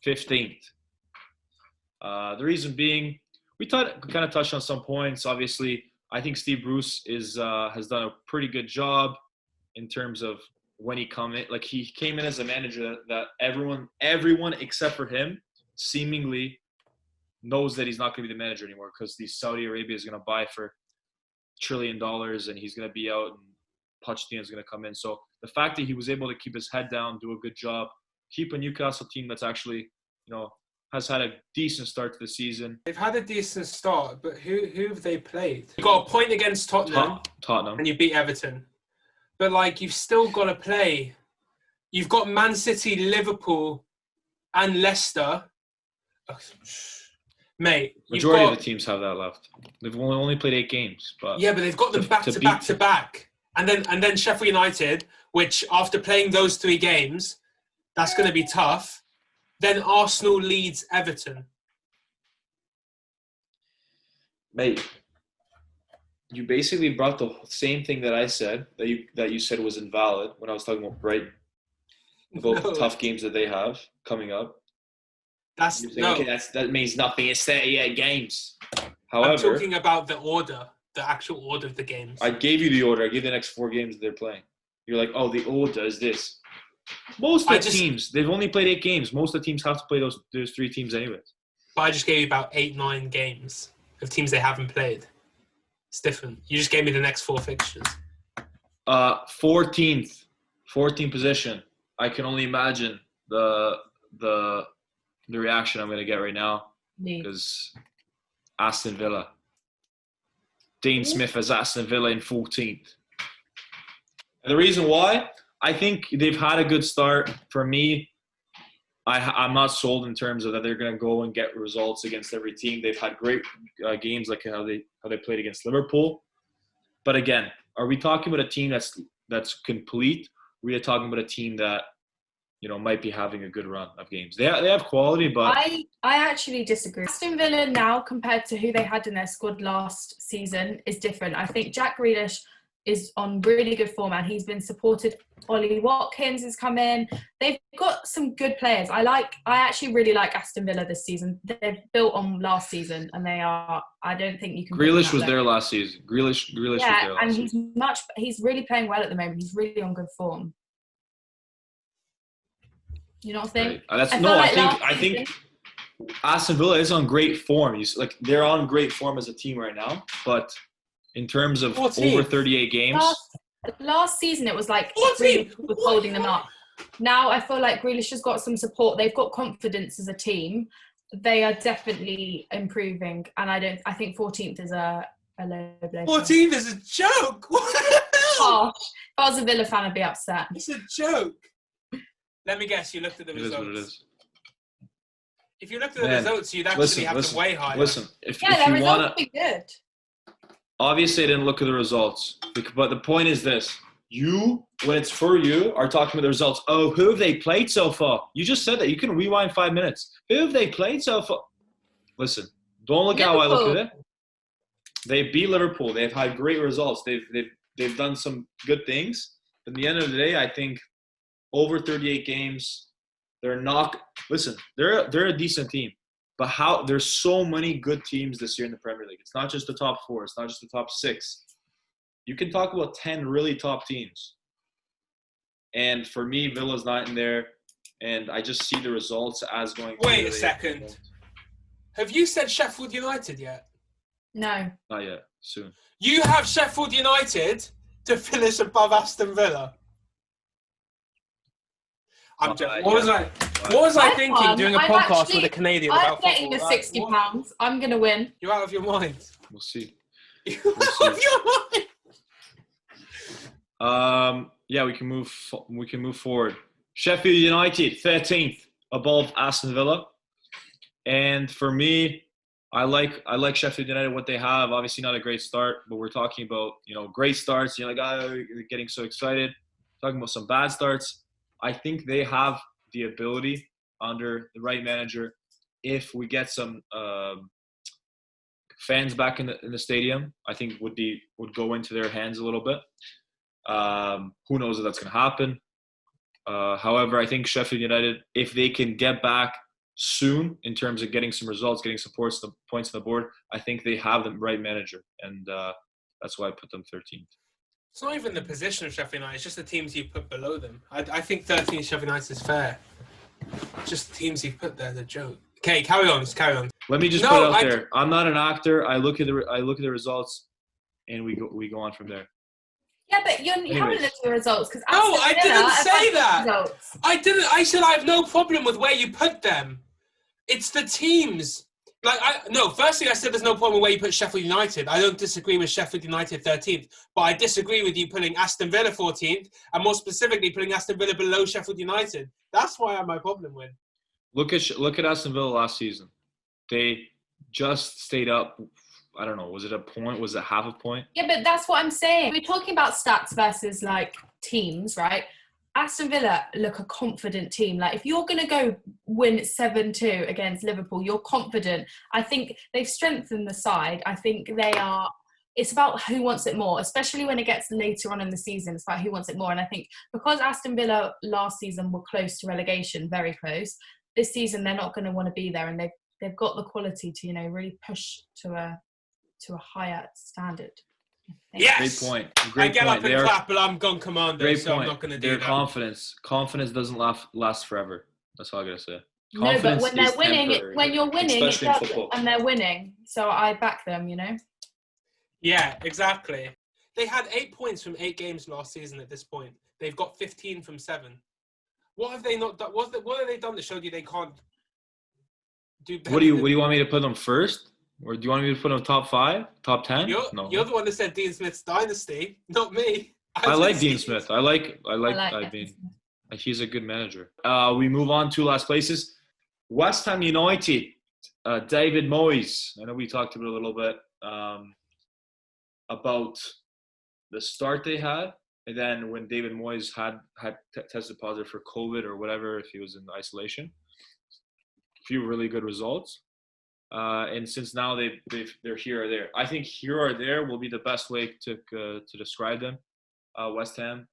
15th. The reason being, we kind of touched on some points. Obviously, I think Steve Bruce has done a pretty good job in terms of when he come in. Like, he came in as a manager that everyone except for him seemingly knows that he's not going to be the manager anymore, because the Saudi Arabia is going to buy for $1 trillion and he's going to be out and Pochettino is going to come in. So the fact that he was able to keep his head down, do a good job, keep a Newcastle team that's actually, has had a decent start to the season.
They've had a decent start, but who have they played? You got a point against Tottenham, and you beat Everton. But like, you've still got to play. You've got Man City, Liverpool, and Leicester. Mate,
majority of the teams have that left. They've only played 8 games, but
yeah, but they've got them back to back, and then Sheffield United, which after playing those 3 games, that's going to be tough. Then Arsenal, Leeds, Everton.
Mate, you basically brought the same thing that I said that you said was invalid when I was talking about Brighton. Both tough games that they have coming up. That means nothing. It's 38 games. However,
I'm talking about the order, the actual order of the games.
I gave you the order. I gave you the next 4 games that they're playing. You're like, oh, the order is this. Most of the teams, they've only played 8 games. Most of the teams have to play those 3 teams anyways.
But I just gave you about 8-9 games of teams they haven't played. It's different. You just gave me the next 4 fixtures.
14th position. I can only imagine the reaction I'm going to get right now, because Aston Villa. Dean Smith has Aston Villa in 14th. And the reason why, I think they've had a good start. For me, I'm not sold in terms of that they're going to go and get results against every team. They've had great games, like how they played against Liverpool. But again, are we talking about a team that's complete? Or are we talking about a team that might be having a good run of games. They have quality, but
I actually disagree. Aston Villa now compared to who they had in their squad last season is different. I think Jack Grealish is on really good form and he's been supported. Ollie Watkins has come in. They've got some good players. I actually really like Aston Villa this season. They've built on last season and I don't think you can.
Grealish was there last season. Grealish was there last season.
And he's really playing well at the moment. He's really on good form. You know what I'm saying?
Right. I think Aston Villa is on great form. They're on great form as a team right now, but in terms of over 38 games.
Last season, it was like Grealish was holding them up. Now I feel like Grealish has got some support. They've got confidence as a team. They are definitely improving, and I think 14th is a low blow.
14th is a joke.
Harsh. If I was a Villa fan, I'd be upset.
It's a joke. Let me guess. You looked at the results.
It is what it is.
If you looked at the results, you'd actually have them way higher.
Listen, if
their
you
results
want
would be good.
Obviously, I didn't look at the results, but the point is this. You, when it's for you, are talking about the results. Oh, who have they played so far? You just said that. You can rewind 5 minutes. Who have they played so far? Listen, don't look at how I look at it. They beat Liverpool. They've had great results. They've done some good things. But at the end of the day, I think over 38 games, they're not – listen, they're a decent team. But there's so many good teams this year in the Premier League. It's not just the top 4. It's not just the top 6. You can talk about 10 really top teams. And for me, Villa's not in there. And I just see the results as going.
Wait a second. Have you said Sheffield United yet?
No.
Not yet. Soon.
You have Sheffield United to finish above Aston Villa. I'm joking. What was I thinking doing a podcast with a Canadian about football?
I'm getting the £60. I'm going to win.
You're out of your mind.
We'll see.
You're out of your mind.
Yeah, we can move forward. Sheffield United, 13th above Aston Villa. And for me, I like Sheffield United, what they have. Obviously not a great start, but we're talking about, great starts. You're like, you're getting so excited. Talking about some bad starts. I think they have the ability under the right manager, if we get some fans back in the stadium, I think would go into their hands a little bit. Who knows if that's going to happen. However, I think Sheffield United, if they can get back soon in terms of getting some results, getting some points on the board, I think they have the right manager, and that's why I put them 13th.
It's not even the position of Sheffield United, it's just the teams you put below them. I think 13th Sheffield United is fair. Just the teams you've put there, the joke. Okay, carry on.
Let me just put it out there. I'm not an actor. I look at the results, and we go on from there.
Yeah, but you haven't looked at the results because
I didn't say that. I didn't. I said I have no problem with where you put them. It's the teams. Firstly, I said there's no problem where you put Sheffield United. I don't disagree with Sheffield United 13th, but I disagree with you putting Aston Villa 14th, and more specifically putting Aston Villa below Sheffield United. That's why I have my problem with.
Look at Aston Villa last season. They just stayed up. I don't know. Was it a point? Was it half a point?
Yeah, but that's what I'm saying. We're talking about stats versus teams, right? Aston Villa look a confident team. If you're going to go win 7-2 against Liverpool, you're confident. I think they've strengthened the side. I think it's about who wants it more, especially when it gets later on in the season. It's about who wants it more. And I think because Aston Villa last season were close to relegation, very close, this season they're not going to want to be there. And they've got the quality to, really push to a higher standard.
Yes!
Great point.
I get up and clap, but I'm gone commando, so I'm not going to do that.
Confidence doesn't last forever. That's all I got to say.
No, but when they're winning, when you're winning,
especially in football.
And they're winning. So I back them,
Yeah, exactly. They had 8 points from 8 games last season at this point. They've got 15 from 7. What have they not done? What have they done that showed you they can't do better?
What do you want me to put them first? Or do you want me to put them top 5, top 10? No.
You're the one that said Dean Smith's dynasty, not me.
I like Dean Smith. I mean, he's a good manager. We move on to last places. West Ham United, David Moyes. I know we talked about a little bit about the start they had And then when David Moyes had tested positive for COVID or whatever, if he was in isolation, a few really good results. And since now they're here or there, I think here or there will be the best way to describe them. West Ham,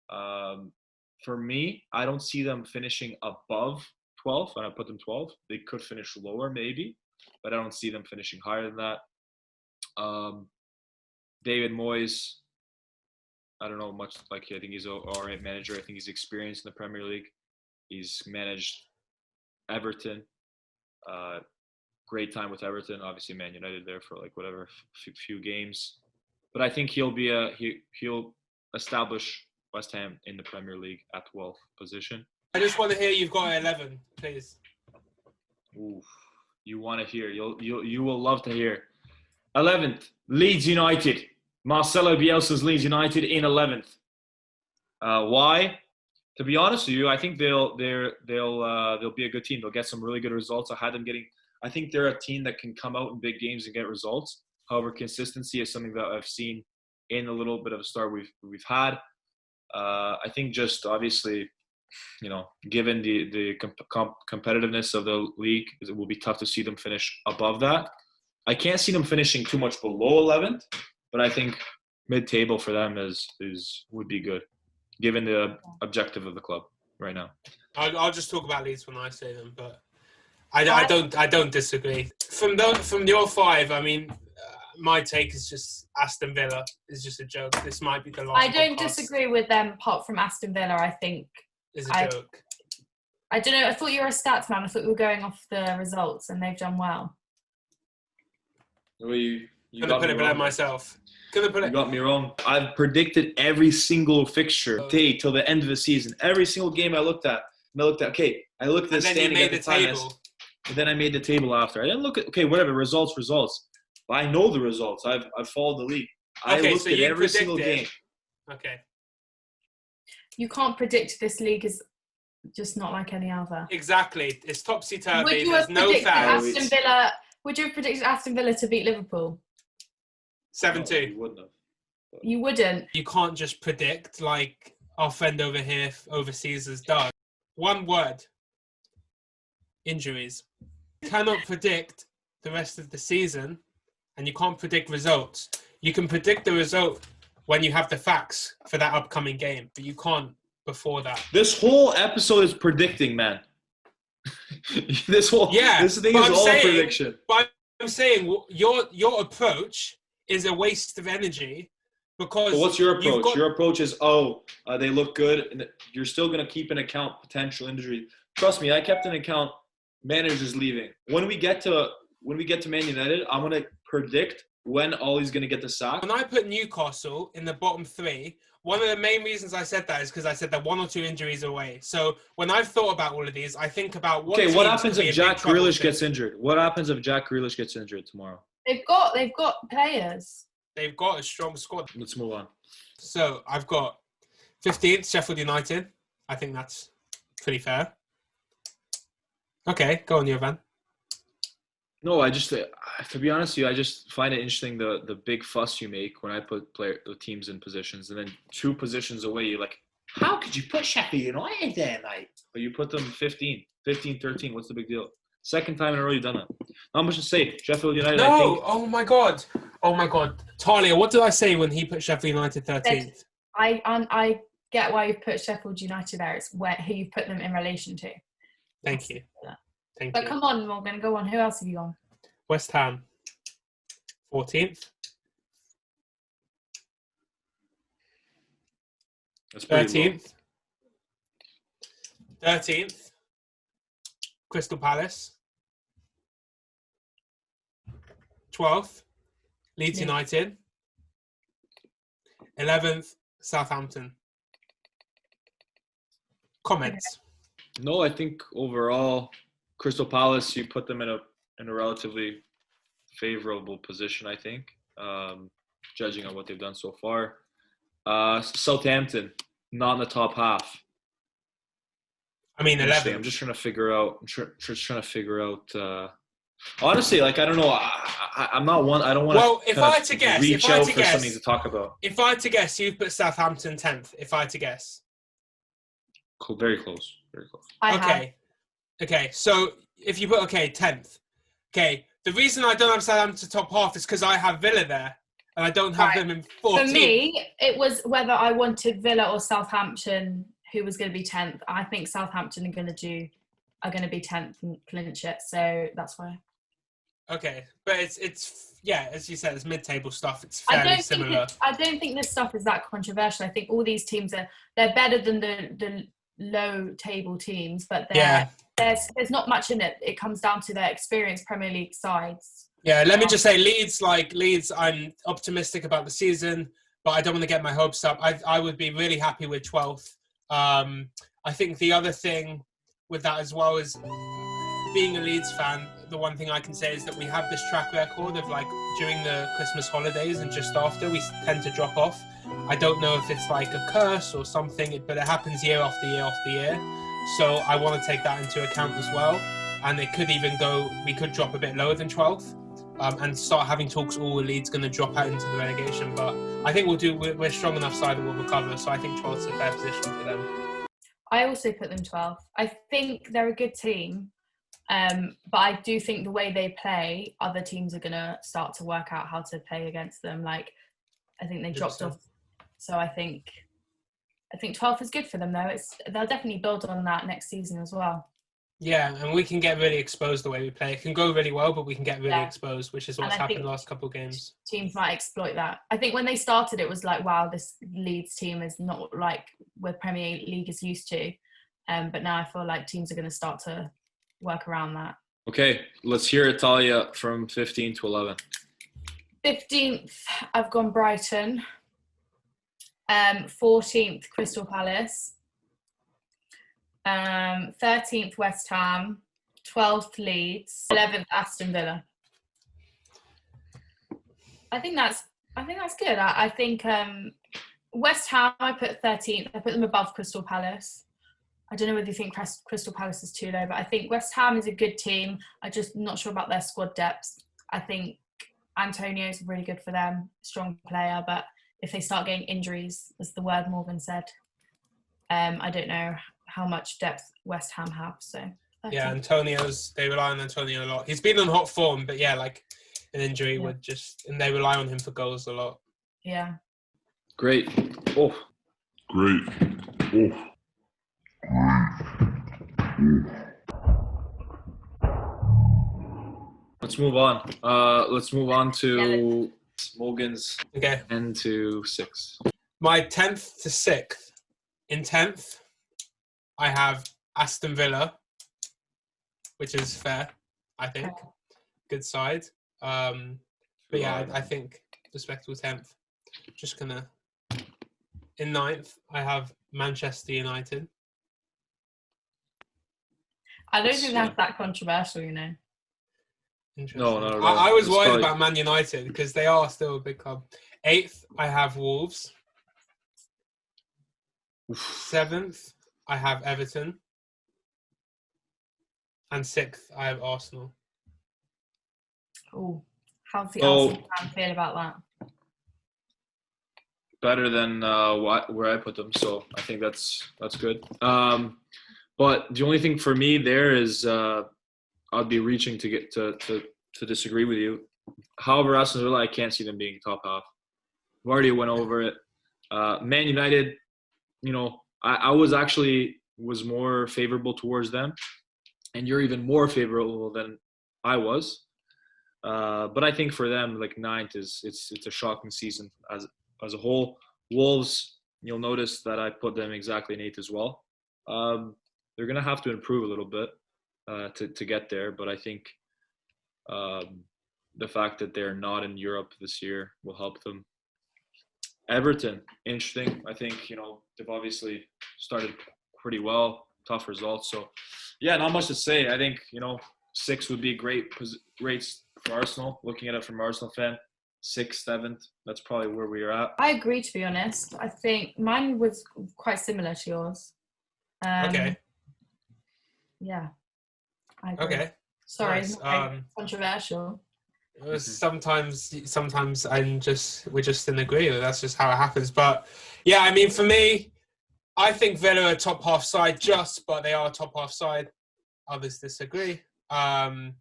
for me, I don't see them finishing above 12. When I put them 12, they could finish lower maybe, but I don't see them finishing higher than that. David Moyes, I don't know much. Like, I think he's an all right manager. I think he's experienced in the Premier League. He's managed Everton. Great time with Everton. Obviously, Man United there for like whatever few games. But I think he'll establish West Ham in the Premier League at 12th position.
I just want to hear you've got 11, please.
Ooh, you want to hear? You will love to hear. 11th, Leeds United. Marcelo Bielsa's Leeds United in 11th. Why? To be honest with you, I think they'll be a good team. They'll get some really good results. I think they're a team that can come out in big games and get results. However, consistency is something that I've seen in a little bit of a start we've had. I think just obviously, given the competitiveness of the league, it will be tough to see them finish above that. I can't see them finishing too much below 11th, but I think mid-table for them would be good, given the objective of the club right now.
I'll just talk about Leeds when I say them, but I don't disagree. From your 5, I mean, my take is just Aston Villa is just a joke. This might be the last.
I don't disagree with them apart from Aston Villa. I think
is a joke.
I don't know. I thought you were a stats man. I thought you were going off the results, and they've done well.
You
gonna put it below myself. You
got me wrong. I've predicted every single fixture day till the end of the season. Every single game I looked at. Okay, I looked at the standing at the table. And then I made the table after. I didn't look at whatever results. But I know the results. I've followed the league. I looked at every single game.
Okay.
You can't predict. This league is just not like any other.
Exactly. It's topsy-turvy.
Would you have predicted Aston Villa to beat Liverpool?
7-2.
No, you wouldn't have.
You wouldn't.
You can't just predict like our friend over here overseas has done. One word. Injuries. You cannot predict the rest of the season, and you can't predict results. You can predict the result when you have the facts for that upcoming game, but you can't before that.
This whole episode is predicting, man. This thing is all prediction.
But I'm saying your approach is a waste of energy because.
But what's your approach? Your approach is they look good, and you're still going to keep in account potential injury. Trust me, I kept in account managers leaving. When we get to Man United, I'm going to predict when Ollie's going to get the sack.
When I put Newcastle in the bottom 3, one of the main reasons I said that is because I said they're 1 or 2 injuries away. So when I've thought about all of these, I think about what
happens if Jack Grealish gets injured? What happens if Jack Grealish gets injured tomorrow?
They've got players.
They've got a strong squad.
Let's move on.
So I've got 15th, Sheffield United. I think that's pretty fair. Okay, go on, Jovan.
No, to be honest with you, I just find it interesting the big fuss you make when I put the teams in positions, and then 2 positions away, you're like, how could you put Sheffield United there, mate? But you put them 15, 13, what's the big deal? Second time in a row you've done it. Not much to say. Sheffield United,
No,
I think.
Oh my God. Talia, what did I say when he put Sheffield United 13th?
I get why you've put Sheffield United there. It's who you've put them in relation to.
Thank you.
But come on, Morgan, go on. Who else have you gone?
West Ham, 14th.
That's pretty
13th. 13th. Crystal Palace. 12th. Leeds United. 11th. Southampton. Comments?
No, I think overall, Crystal Palace, you put them in a relatively favorable position, I think, judging on what they've done so far. Southampton, not in the top half.
I mean, 11.
I'm just trying to figure out. Honestly, like I don't know. I'm not one. I don't want
Well, if I had to guess,
reach out for something to talk about.
If I had to guess, you've put Southampton 10th. If I had to guess.
Very close. Very close.
Okay. So if you put 10th. Okay. The reason I don't have Southampton top half is because I have Villa there, and I don't have them in 14th.
For me, it was whether I wanted Villa or Southampton, who was going to be 10th. I think Southampton are going to be 10th and clinch it, so that's why.
Okay, but it's as you said, it's mid-table stuff. It's fairly similar.
I don't think this stuff is that controversial. I think all these teams they're better than the low-table teams, but there's not much in it. It comes down to their experienced Premier League sides.
Yeah, let me just say, Leeds, I'm optimistic about the season, but I don't want to get my hopes up. I would be really happy with 12th. I think the other thing with that as well is, being a Leeds fan, the one thing I can say is that we have this track record of, like, during the Christmas holidays and just after, we tend to drop off. I don't know if it's like a curse or something, but it happens year after year after year. So I want to take that into account as well. And it could even we could drop a bit lower than 12th and start having talks, Leeds going to drop out into the relegation. But I think we're strong enough side that we'll recover. So I think 12th is a fair position for them.
I also put them 12th. I think they're a good team. But I do think the way they play, other teams are going to start to work out how to play against them. Like, I think they dropped off. So I think 12th is good for them, though. They'll definitely build on that next season as well.
Yeah, and we can get really exposed the way we play. It can go really well, but we can get really exposed, which is what's happened the last couple of games.
Teams might exploit that. I think when they started, it was like, wow, this Leeds team is not like what Premier League is used to. But now I feel like teams are going to start to work around that. Okay,
let's hear it, Talia, from 15 to 11.
15th, I've gone Brighton. 14th, Crystal Palace. 13th, West Ham. 12th, Leeds. 11th, Aston Villa. I think that's good. I think West Ham, I put 13th. I put them above Crystal Palace. I don't know whether you think Crystal Palace is too low, but I think West Ham is a good team. I'm just not sure about their squad depth. I think Antonio is really good for them, strong player, but if they start getting injuries, as the word Morgan said, I don't know how much depth West Ham have. So
yeah, they rely on Antonio a lot. He's been on hot form, but yeah, like an injury would and they rely on him for goals a lot.
Yeah.
Great. Let's move on to Morgan's 10 to 6.
My 10th to 6th. In 10th, I have Aston Villa, which is fair, I think. Good side. But yeah, I think respectable 10th. Just gonna... In 9th, I have Manchester United.
I don't think that's that controversial, you know.
Interesting.
No, not at all.
I was worried about Man United because they are still a big club. 8th, I have Wolves. 7th, I have Everton. And 6th, I have Arsenal.
Oh, how's the Arsenal fan feel about that?
Better than where I put them, so I think that's good. But the only thing for me there is I'd be reaching to get to disagree with you. However, Aston Villa, I can't see them being top half. We already went over it. Man United, you know, I was more favorable towards them, and you're even more favorable than I was. But I think for them, like 9th it's a shocking season as a whole. Wolves, you'll notice that I put them exactly in 8th as well. They're going to have to improve a little bit to get there, but I think the fact that they're not in Europe this year will help them. Everton, interesting. I think, you know, they've obviously started pretty well, tough results. So, yeah, not much to say. I think, you know, 6 would be great rates for Arsenal, looking at it from an Arsenal fan. 6th, 7th, that's probably where we are at.
I agree, to be honest. I think mine was quite similar to yours.
Okay.
Yeah. I agree.
Okay.
Sorry,
Nice.
it's not very controversial.
Sometimes we're just in agreement. That's just how it happens. But yeah, I mean, for me, I think Villa are a top half side, but they are a top half side. Others disagree. Man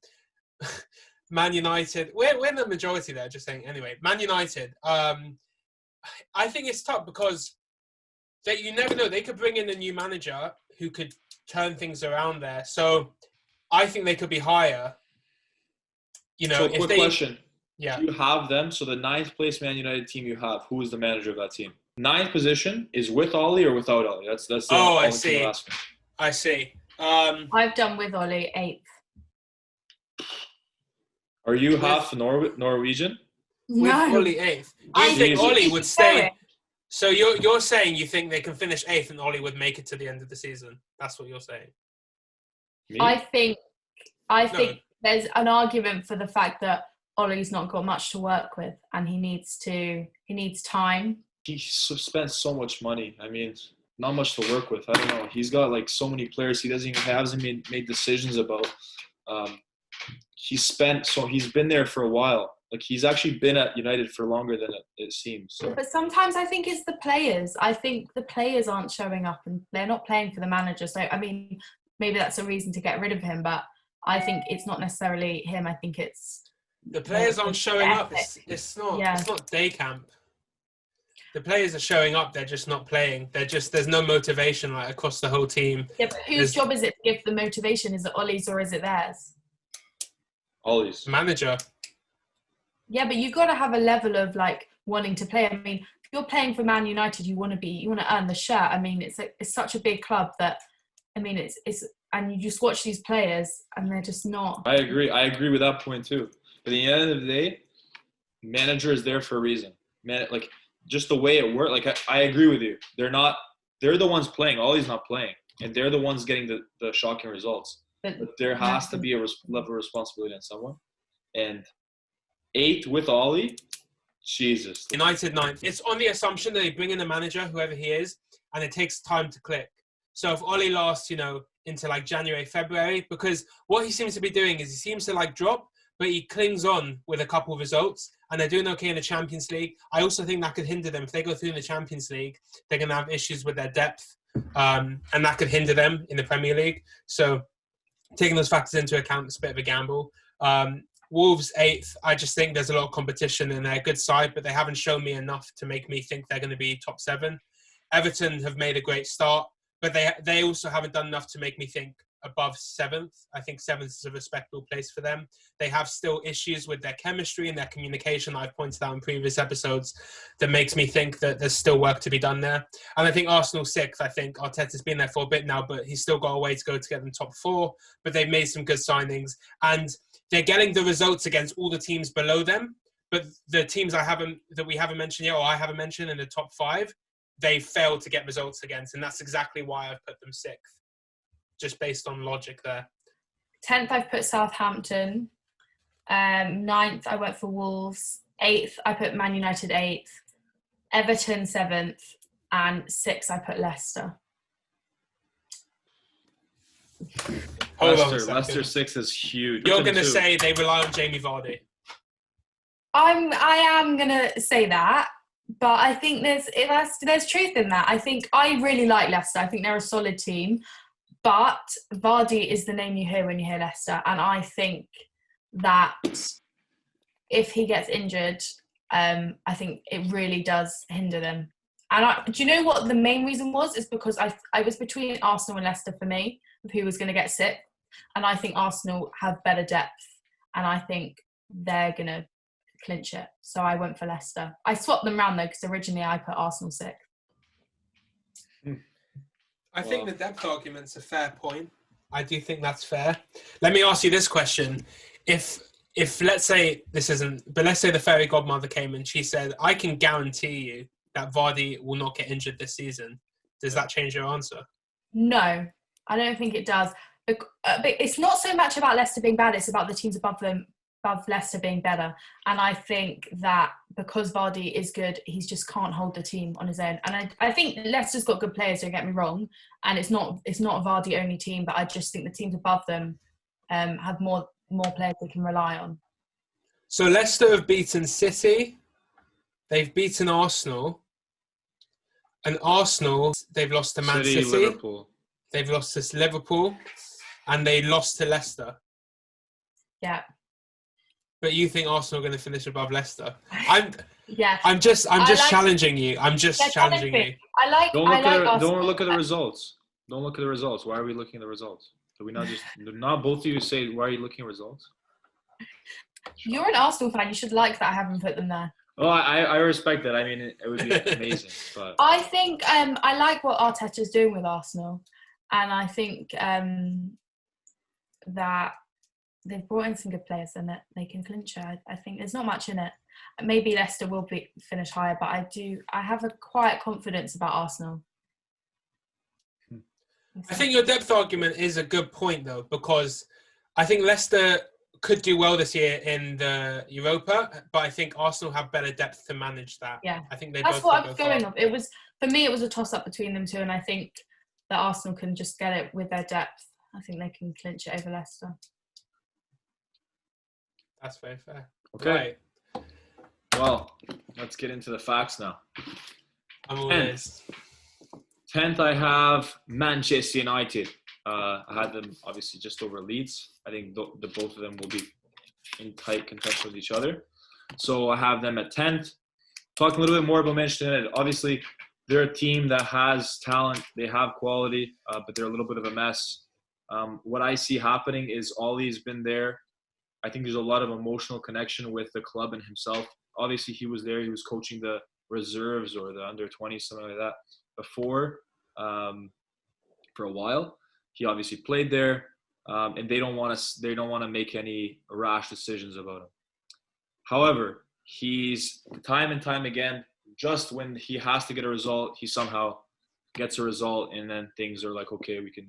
United, we're the majority there. Just saying. Anyway, Man United. I think it's tough because you never know. They could bring in a new manager who could turn things around there. So I think they could be higher. You know,
So, quick question.
Yeah.
Do you have them? So the 9th place Man United team you have, who is the manager of that team? 9th position is with Ollie or without Ollie? That's the
I see. I see.
I've done with Ollie 8th.
Are you half Norwegian?
With
No.
Ollie 8th. I think Ollie would stay. So you're saying you think they can finish 8th and Ollie would make it to the end of the season? That's what you're saying.
Me?
I think there's an argument for the fact that Ollie's not got much to work with, and he needs time.
He spent so much money. I mean, not much to work with. I don't know. He's got like so many players he hasn't made decisions about. He's been there for a while. Like, he's actually been at United for longer than it seems. So.
But sometimes I think it's the players. I think the players aren't showing up and they're not playing for the manager. So, I mean, maybe that's a reason to get rid of him, but I think it's not necessarily him. I think it's...
The players aren't showing up. It's not day camp. The players are showing up. They're just not playing. There's no motivation like across the whole team.
Yeah, but whose job is it to give the motivation? Is it Ollie's or is it theirs?
Ollie's.
Manager.
Yeah, but you've got to have a level of like wanting to play. I mean, if you're playing for Man United, you want to earn the shirt. I mean, it's such a big club that, I mean, it's and you just watch these players and they're just not.
I agree with that point too. But at the end of the day, manager is there for a reason. Like, just the way it works. Like, I agree with you. They're the ones playing. Ollie's not playing, and they're the ones getting the shocking results. But there has to be a level of responsibility on someone. And 8th with Ollie, Jesus.
United 9th. It's on the assumption that they bring in a manager, whoever he is, and it takes time to click. So if Ollie lasts, into like January, February, because what he seems to be doing is he seems to like drop, but he clings on with a couple of results, and they're doing okay in the Champions League. I also think that could hinder them. If they go through in the Champions League, they're going to have issues with their depth, and that could hinder them in the Premier League. So taking those factors into account, it's a bit of a gamble. Wolves 8th, I just think there's a lot of competition and they're a good side, but they haven't shown me enough to make me think they're going to be top 7. Everton have made a great start, but they also haven't done enough to make me think above 7th. I think 7th is a respectable place for them. They have still issues with their chemistry and their communication that I've pointed out in previous episodes that makes me think that there's still work to be done there. And I think Arsenal 6th, I think Arteta's been there for a bit now, but he's still got a way to go to get them top 4, but they've made some good signings and they're getting the results against all the teams below them. But the teams that we haven't mentioned yet, or I haven't mentioned in the top 5, they failed to get results against. And that's exactly why I've put them 6th. Just based on logic there.
10th, I've put Southampton. 9th, I went for Wolves. 8th, I put Man United 8th. Everton 7th. And 6th, I put Leicester.
Leicester 6 is huge.
You're going to say they rely on Jamie Vardy.
I am going to say that. But I think there's truth in that. I really like Leicester. I think they're a solid team. But Vardy is the name you hear when you hear Leicester. And I think that if he gets injured, I think it really does hinder them. And do you know what the main reason was? Is because I was between Arsenal and Leicester for me, of who was going to get sick. And I think Arsenal have better depth. And I think they're going to clinch it. So I went for Leicester. I swapped them around though, because originally I put Arsenal 6th.
I think the depth argument's a fair point. I do think that's fair. Let me ask you this question. If let's say this isn't, but let's say the fairy godmother came and she said, I can guarantee you that Vardy will not get injured this season. Does that change your answer? No,
I don't think it does. But it's not so much about Leicester being bad, it's about the teams above them, above Leicester being better. And I think that because Vardy is good, he just can't hold the team on his own. And I think Leicester's got good players, don't get me wrong. And it's not a Vardy only team, but I just think the teams above them have more more players they can rely on.
So Leicester have beaten City, they've beaten Arsenal, and Arsenal, they've lost to Man City,
Liverpool.
They've lost to Liverpool, and they lost to Leicester.
Yeah.
But you think Arsenal are going to finish above Leicester? I'm just challenging you. I'm just challenging you.
Don't look at the results. Don't look at the results. Why are we looking at the results? Do we not both of you say, why are you looking at results?
You're an Arsenal fan. You should like that I haven't put them there.
Oh, I respect that. I mean, it would be amazing. But
I think I like what Arteta's doing with Arsenal. And I think that they've brought in some good players and that they can clinch it. I think there's not much in it. Maybe Leicester will finish higher, but I have a quiet confidence about Arsenal.
I think your depth argument is a good point, though, because I think Leicester could do well this year in the Europa, but I think Arsenal have better depth to manage that.
Yeah,
I think
that's what I was going off. For me, it was a toss-up between them two, and I think that Arsenal can just get it with their depth. I think they can clinch it over Leicester.
That's very fair.
Okay. Right. Well, let's get into the facts now.
I'm all ears.
10th, I have Manchester United. I had them obviously just over Leeds. I think the both of them will be in tight contention with each other. So I have them at 10th. Talking a little bit more about Manchester United. Obviously, they're a team that has talent. They have quality, but they're a little bit of a mess. What I see happening is Ollie's been there. I think there's a lot of emotional connection with the club and himself. Obviously, he was there. He was coaching the reserves or the under-20s, something like that, before for a while. He obviously played there, and they don't want to make any rash decisions about him. However, he's time and time again, just when he has to get a result, he somehow gets a result, and then things are like, okay, we can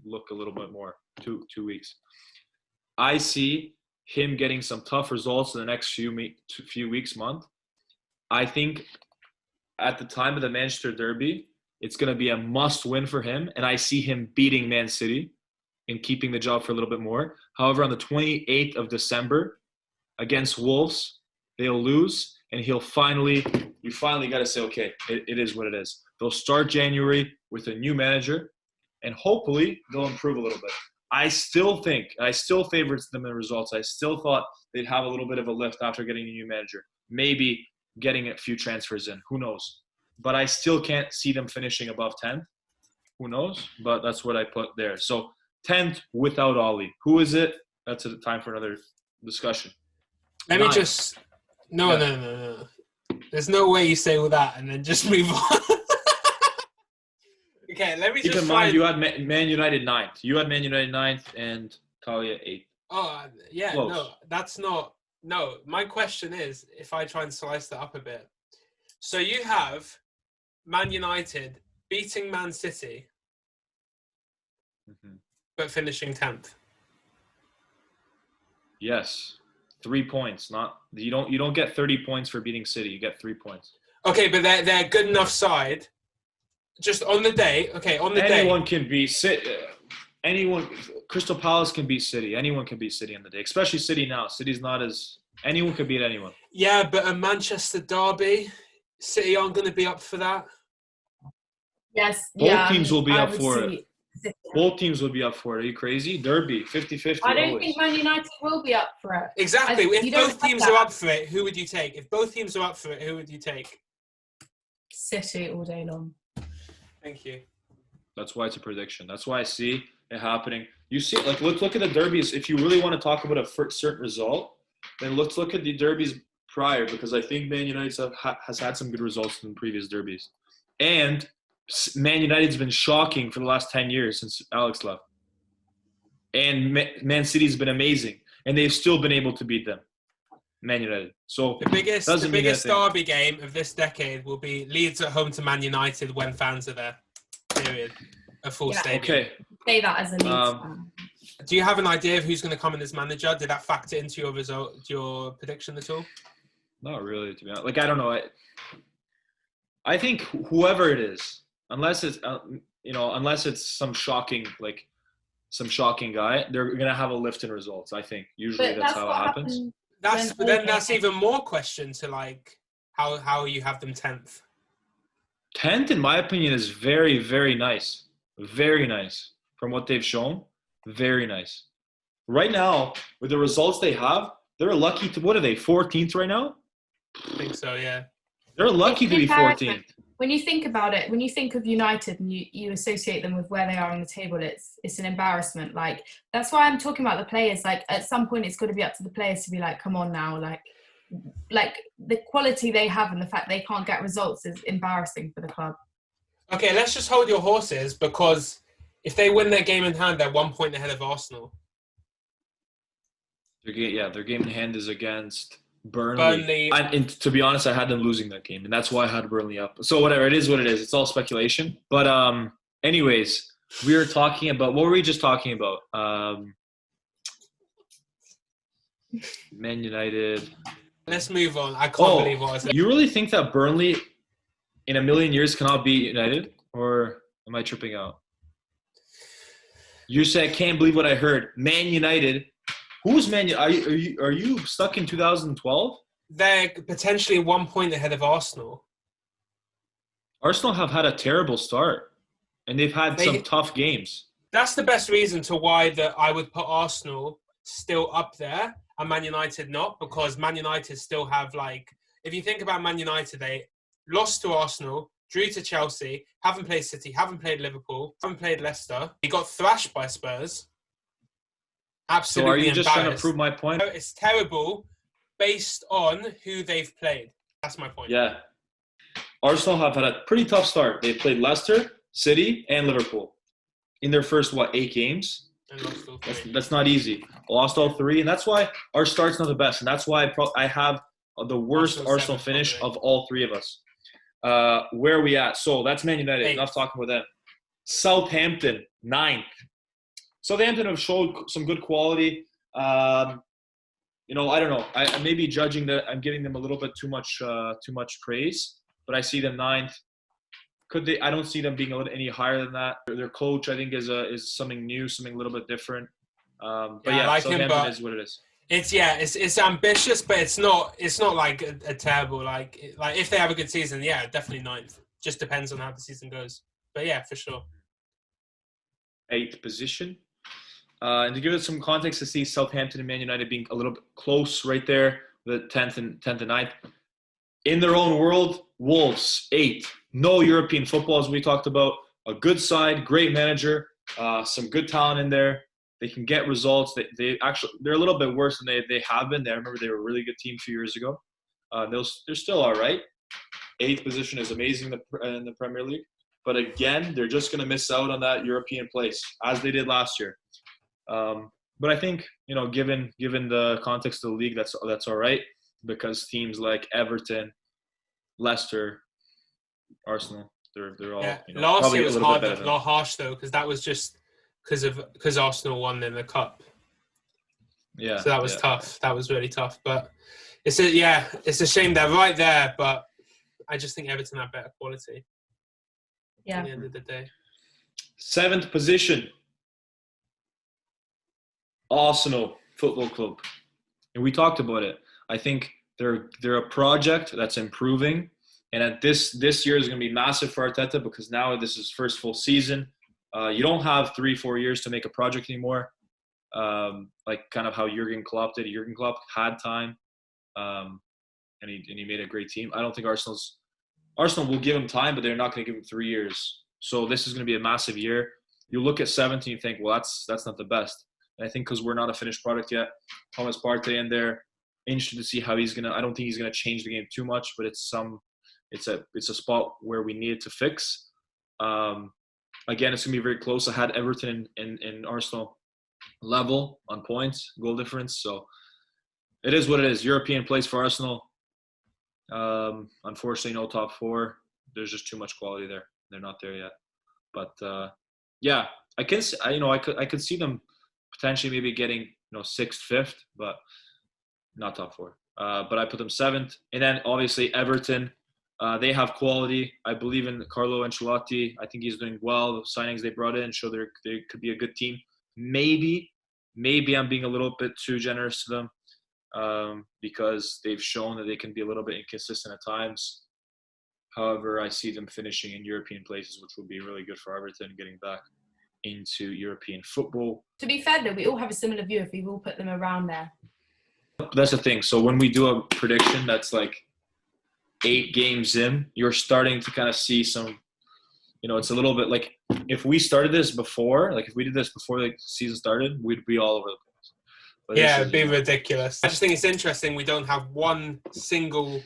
look a little bit more. 2 weeks. I see him getting some tough results in the next few weeks, month. I think at the time of the Manchester Derby, it's going to be a must-win for him, and I see him beating Man City and keeping the job for a little bit more. However, on the 28th of December against Wolves, they'll lose, and you finally got to say, okay, it is what it is. They'll start January with a new manager, and hopefully they'll improve a little bit. I still favored them in the results. I still thought they'd have a little bit of a lift after getting a new manager. Maybe getting a few transfers in. Who knows? But I still can't see them finishing above 10th. Who knows? But that's what I put there. So 10th without Ollie. Who is it? That's a time for another discussion.
Let me just... No. There's no way you say all that and then just move on. Okay, let me
Keep
just
in mind, you had Man United 9th. You had Man United 9th and Talia 8th.
Oh, yeah,
Close.
No, that's not... No, my question is, if I try and slice that up a bit. So you have Man United beating Man City, but finishing 10th.
Yes. 3 points. You don't get 30 points for beating City. You get 3 points.
Okay, but they're a good enough side. Just on the day. Okay, on the day.
Anyone can beat City. Crystal Palace can beat City. Anyone can beat City on the day, especially City now. City's not as... Anyone can beat anyone.
Yeah, but a Manchester derby, City aren't going to be up for that.
Yes.
Both teams will be up for it. Both teams will be up for it. Are you crazy? Derby, 50-50.
I don't think Man United will be up for it.
Exactly. If both teams are up for it, who would you take? If both teams are up for it, who would you take?
City all day long.
Thank you.
That's why it's a prediction. That's why I see it happening. You see, like, look at the derbies. If you really want to talk about a certain result, then let's look at the derbies prior, because I think Man United has had some good results in previous derbies. And Man United's been shocking for the last 10 years since Alex left. And Man City's been amazing. And they've still been able to beat them. Man United. So
the biggest derby game of this decade will be Leeds at home to Man United when fans are there. Period. A full stadium.
Okay.
Say that as a Leeds fan.
Do you have an idea of who's going to come in as manager? Did that factor into your prediction at all?
Not really, to be honest. Like, I don't know. I think whoever it is, unless it's some shocking, like, some shocking guy, they're going to have a lift in results, I think. Usually
But
that's how it
what
happens.
happened
But
when
then that's
Ole
even more question to like how you have them 10th.
10th, in my opinion, is very, very nice. Very nice. From what they've shown, very nice. Right now, with the results they have, they're lucky to, what are they, 14th right now?
I think so, yeah.
They're lucky
It's
to
an
be
embarrassment.
14th.
When you think about it, when you think of United and you associate them with where they are on the table, it's an embarrassment. Like, that's why I'm talking about the players. Like, at some point, it's got to be up to the players to be like, come on now. Like the quality they have and the fact they can't get results is embarrassing for the club.
Okay, let's just hold your horses, because if they win their game in hand, they're 1 point ahead of Arsenal.
Their game in hand is against
Burnley.
And to be honest, I had them losing that game, and that's why I had Burnley up. So whatever, it is what it is. It's all speculation. But anyways, we were talking about, what were we just talking about? Man United.
Let's move on. I can't believe what I said.
You really think that Burnley in a million years cannot beat United? Or am I tripping out? You said, can't believe what I heard. Man United. Who's Man United? Are you stuck in 2012?
They're potentially 1 point ahead of Arsenal.
Arsenal have had a terrible start. And they've had some tough games.
That's the best reason to why that I would put Arsenal still up there and Man United not, because Man United still have, like, if you think about Man United, they lost to Arsenal, drew to Chelsea, haven't played City, haven't played Liverpool, haven't played Leicester. He got thrashed by Spurs. Absolutely.
So are you just trying to prove my point?
It's terrible based on who they've played. That's my point.
Yeah. Arsenal have had a pretty tough start. They've played Leicester, City, and Liverpool in their first, 8 games?
And lost all 3.
That's not easy. Lost all 3, and that's why our start's not the best. And that's why I have the worst Arsenal finish of all 3 of us. Where are we at? So that's Man United.
8th.
Enough talking about them. Southampton, 9th. Southampton have showed some good quality. I don't know. I may be judging that. I'm giving them a little bit too much praise, but I see them 9th. Could they? I don't see them being any higher than that. Their coach, I think, is something new, something a little bit different. But
I like
Southampton
him,
is what it is.
It's ambitious, but it's not like a terrible like if they have a good season, definitely 9th. Just depends on how the season goes. But yeah, for sure.
8th position. And to give it some context, to see Southampton and Man United being a little bit close right there, the 10th and 9th. In their own world, Wolves, 8th. No European football, as we talked about. A good side, great manager, some good talent in there. They can get results. They're a little bit worse than they have been. I remember they were a really good team a few years ago. They're still all right. 8th position is amazing in the Premier League. But again, they're just going to miss out on that European place, as they did last year. But I think, given the context of the league, that's all right, because teams like Everton, Leicester, Arsenal, they're all
last year was harsh though, because that was just because Arsenal won in the cup.
Yeah.
So that was tough. That was really tough. But it's a shame they're right there, but I just think Everton have better quality.
Yeah.
At the end of the day.
7th position. Arsenal Football Club. And we talked about it. I think they're a project that's improving. And at this year is going to be massive for Arteta, because now this is first full season. You don't have 3-4 years to make a project anymore. Like kind of how Jurgen Klopp did. Jurgen Klopp had time, and he made a great team. I don't think Arsenal will give him time, but they're not going to give him 3 years. So this is going to be a massive year. You look at 7th and you think, well, that's not the best. And I think because we're not a finished product yet, Thomas Partey in there, interested to see how he's gonna. I don't think he's gonna change the game too much, but it's a spot where we need to fix. Again, it's gonna be very close. I had Everton in Arsenal level on points, goal difference. So it is what it is. European place for Arsenal. Unfortunately, no top 4. There's just too much quality there. They're not there yet. But I could see them potentially maybe getting 6th, 5th, but not top 4. But I put them 7th. And then obviously Everton, they have quality. I believe in Carlo Ancelotti. I think he's doing well. The signings they brought in show they could be a good team. maybe I'm being a little bit too generous to them because they've shown that they can be a little bit inconsistent at times. However, I see them finishing in European places, which will be really good for Everton getting back into European football.
To be fair, though, we all have a similar view if we all put them around there.
That's the thing. So when we do a prediction that's like 8 games in, you're starting to kind of see some, it's a little bit like if we started this before, like if we did this before the season started, we'd be all over the place. But
yeah, it'd be ridiculous. I just think it's interesting we don't have one single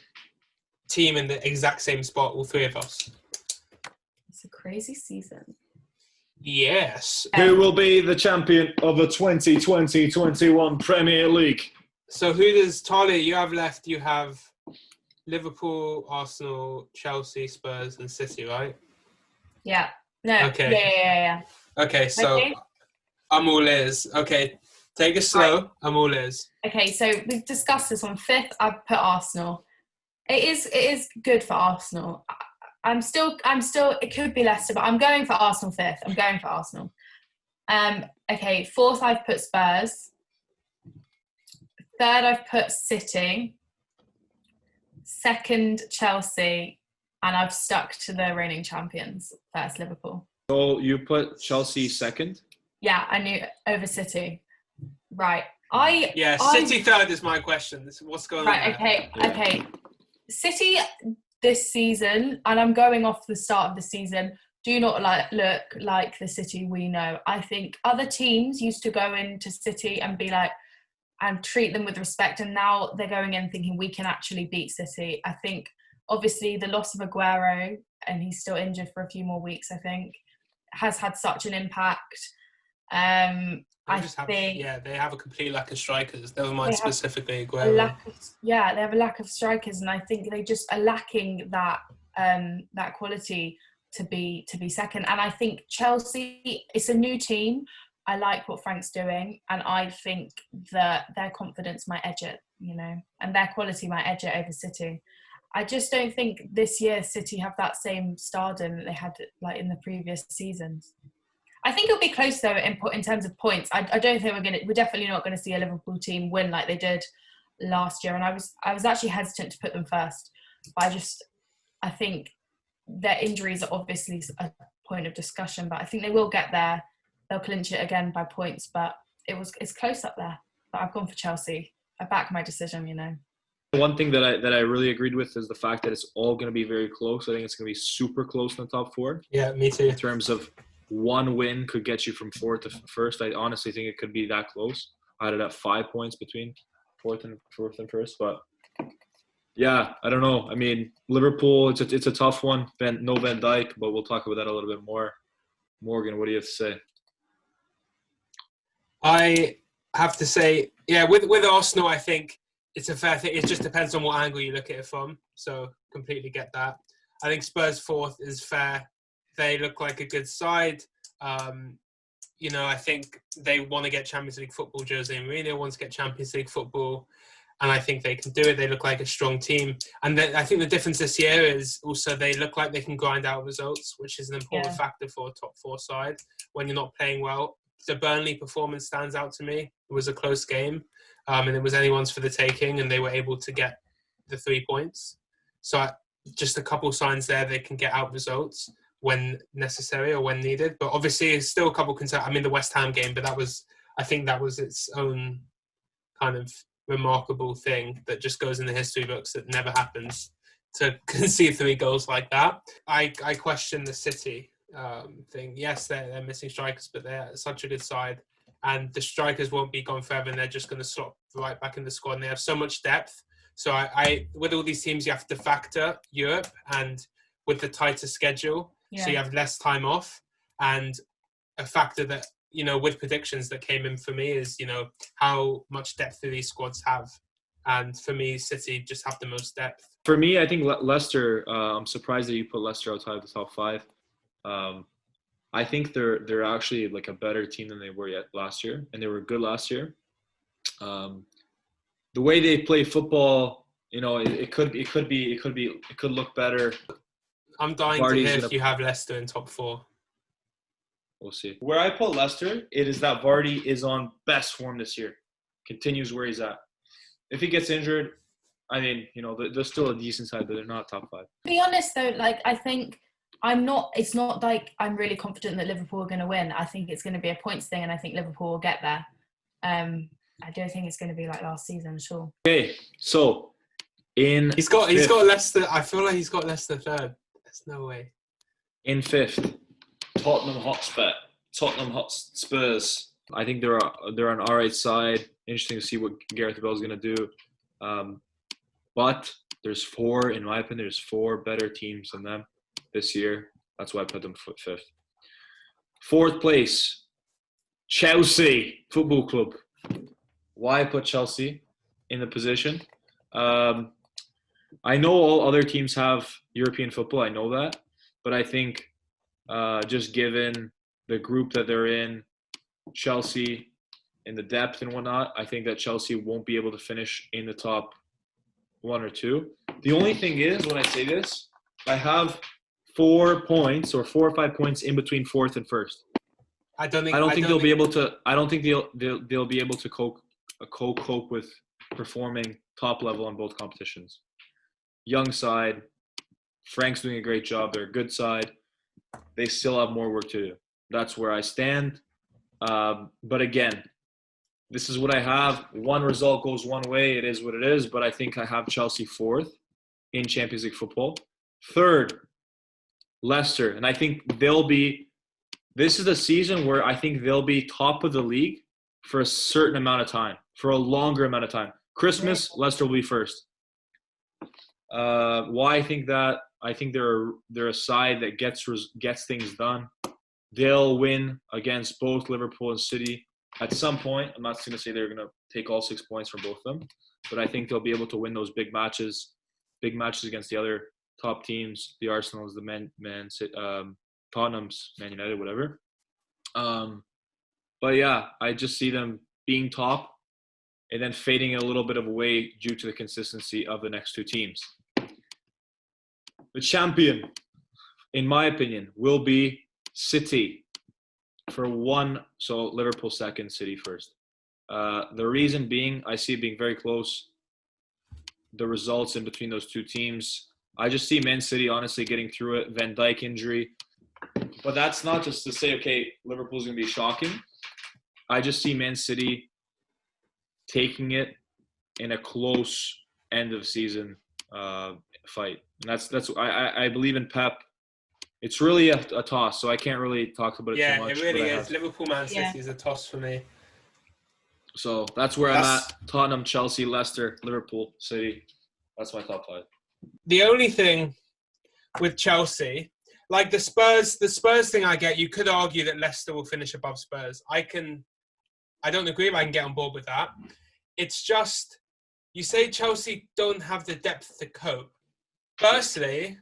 team in the exact same spot, all 3 of us.
It's a crazy season.
Yes.
Who will be the champion of the 2020-21 Premier League?
So who does, Talia, you have left? You have Liverpool, Arsenal, Chelsea, Spurs, and City, right?
Yeah. No.
Okay.
Yeah.
Okay, so
Okay.
I'm all ears. Okay, take it slow. Right. I'm all ears.
Okay, so we've discussed this on 5th. I've put Arsenal. It is good for Arsenal. I'm still. It could be Leicester, but I'm going for Arsenal 5th. I'm going for Arsenal. Okay, 4th I've put Spurs. 3rd I've put City. 2nd Chelsea, and I've stuck to the reigning champions. First Liverpool.
So you put Chelsea 2nd?
Yeah, I knew over City. Right.
City 3rd is my question. What's going on?
Right. Okay. City this season, and I'm going off the start of the season, do not look like the City we know. I think other teams used to go into City and be like, and treat them with respect, and now they're going in thinking we can actually beat City. I think obviously the loss of Aguero, and he's still injured for a few more weeks, I think, has had such an impact.
They have a complete lack of strikers. Never mind specifically Aguero.
They have a lack of strikers, and I think they just are lacking that quality to be second. And I think Chelsea, it's a new team. I like what Frank's doing, and I think that their confidence might edge it, and their quality might edge it over City. I just don't think this year City have that same stardom that they had like in the previous seasons. I think it'll be close though in terms of points. I don't think we're definitely not going to see a Liverpool team win like they did last year. And I was actually hesitant to put them first, but I think their injuries are obviously a point of discussion. But I think they will get there. They'll clinch it again by points. But it's close up there. But I've gone for Chelsea. I back my decision.
One thing that I really agreed with is the fact that it's all going to be very close. I think it's going to be super close in the top 4.
Yeah, me too.
In terms of one win could get you from 4th to 1st. I honestly think it could be that close. I had it at 5 points between 4th and 1st. But yeah, I don't know. I mean, Liverpool, it's a tough one. No Van Dijk, but we'll talk about that a little bit more. Morgan, what do you have to say?
I have to say, with Arsenal, I think it's a fair thing. It just depends on what angle you look at it from. So completely get that. I think Spurs 4th is fair. They look like a good side. I think they want to get Champions League football. Jose Mourinho wants to get Champions League football, and I think they can do it. They look like a strong team. And I think the difference this year is also they look like they can grind out results, which is an important factor for a top 4 side when you're not playing well. The Burnley performance stands out to me. It was a close game, and it was anyone's for the taking, and they were able to get the 3 points. So just a couple signs there they can get out results when necessary or when needed. But obviously it's still a couple concerns. I mean, the West Ham game, but I think that was its own kind of remarkable thing that just goes in the history books that never happens to concede 3 goals like that. I question the City thing. Yes, they're missing strikers, but they're such a good side. And the strikers won't be gone forever, and they're just going to slot right back in the squad. And they have so much depth. So I with all these teams, you have to factor Europe and with the tighter schedule. Yeah. So you have less time off, and a factor that, with predictions that came in for me is, how much depth do these squads have? And for me, City just have the most depth.
For me, I think Leicester, I'm surprised that you put Leicester outside of the top 5. I think they're actually like a better team than they were yet last year, and they were good last year. The way they play football, it could look better.
I'm dying to hear if you have Leicester in top 4.
We'll see. Where I put Leicester, it is that Vardy is on best form this year. Continues where he's at. If he gets injured, I mean, they're still a decent side, but they're not top 5.
To be honest, though, I think it's not like I'm really confident that Liverpool are going to win. I think it's going to be a points thing, and I think Liverpool will get there. I don't think it's going to be like last season, sure.
Okay, so
he's got Leicester. I feel like he's got Leicester 3rd. There's no way.
In 5th, Tottenham Hotspurs. I think they're an alright side. Interesting to see what Gareth Bale's going to do. But in my opinion, there's 4 better teams than them this year. That's why I put them 5th. 4th place, Chelsea Football Club. Why I put Chelsea in the position? I know all other teams have European football. I know that. But I think just given the group that they're in, Chelsea, in the depth and whatnot, I think that Chelsea won't be able to finish in the top 1 or 2. The only thing is, when I say this, I have 4 points or 4 or 5 points in between 4th and 1st. I don't think they'll be able to cope with performing top level on both competitions. Young side, Frank's doing a great job. They're a good side. They still have more work to do. That's where I stand. But again, this is what I have. One result goes one way. It is what it is. But I think I have Chelsea 4th in Champions League football. 3rd, Leicester. And I think this is the season where I think they'll be top of the league for a certain amount of time, for a longer amount of time. Christmas, Leicester will be 1st. Why I think that? I think they're a side that gets things done. They'll win against both Liverpool and City at some point. I'm not going to say they're going to take all 6 points from both of them, but I think they'll be able to win those big matches against the other top teams, the Arsenals, the Tottenham's, Man United, whatever. But yeah, I just see them being top and then fading a little bit of away due to the consistency of the next 2 teams. The champion, in my opinion, will be City for 1. So Liverpool 2nd, City 1st. The reason being, I see it being very close. The results in between those 2 teams. I just see Man City honestly getting through it. Van Dijk injury. But that's not just to say, okay, Liverpool's going to be shocking. I just see Man City taking it in a close end of season fight. And that's I believe in Pep. It's really a toss, so I can't really talk about it too much.
Yeah, it really is. Liverpool, Man City is a toss for me.
So that's where I'm at. Tottenham, Chelsea, Leicester, Liverpool, City. That's my top 5.
The only thing with Chelsea, like the Spurs thing I get, you could argue that Leicester will finish above Spurs. I don't agree, but I can get on board with that. It's just, you say Chelsea don't have the depth to cope. Firstly,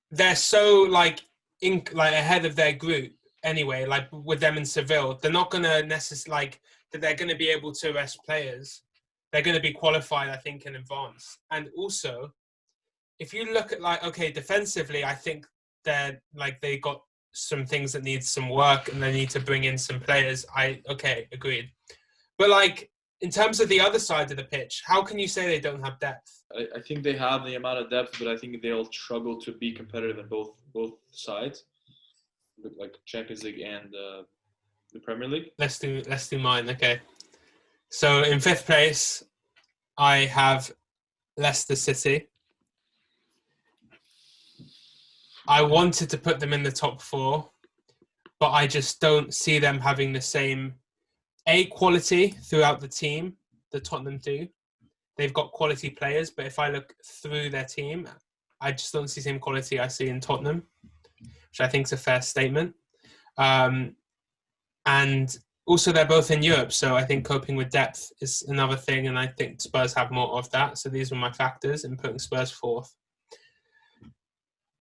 they're so ahead of their group anyway, like with them in Seville. They're not going to necessarily, that they're going to be able to rest players. They're going to be qualified, I think, in advance. And also, if you look at defensively, I think they got some things that need some work and they need to bring in some players. Agreed. But in terms of the other side of the pitch, how can you say they don't have depth?
I think they have the amount of depth, but I think they'll struggle to be competitive in both sides, like Champions League and the Premier League.
Let's do mine. Okay. So in 5th place, I have Leicester City. I wanted to put them in the top 4, but I just don't see them having the same quality throughout the team that Tottenham do. They've got quality players, but if I look through their team, I just don't see the same quality I see in Tottenham, which I think is a fair statement. And also, they're both in Europe, so I think coping with depth is another thing, and I think Spurs have more of that. So these were my factors in putting Spurs 4th.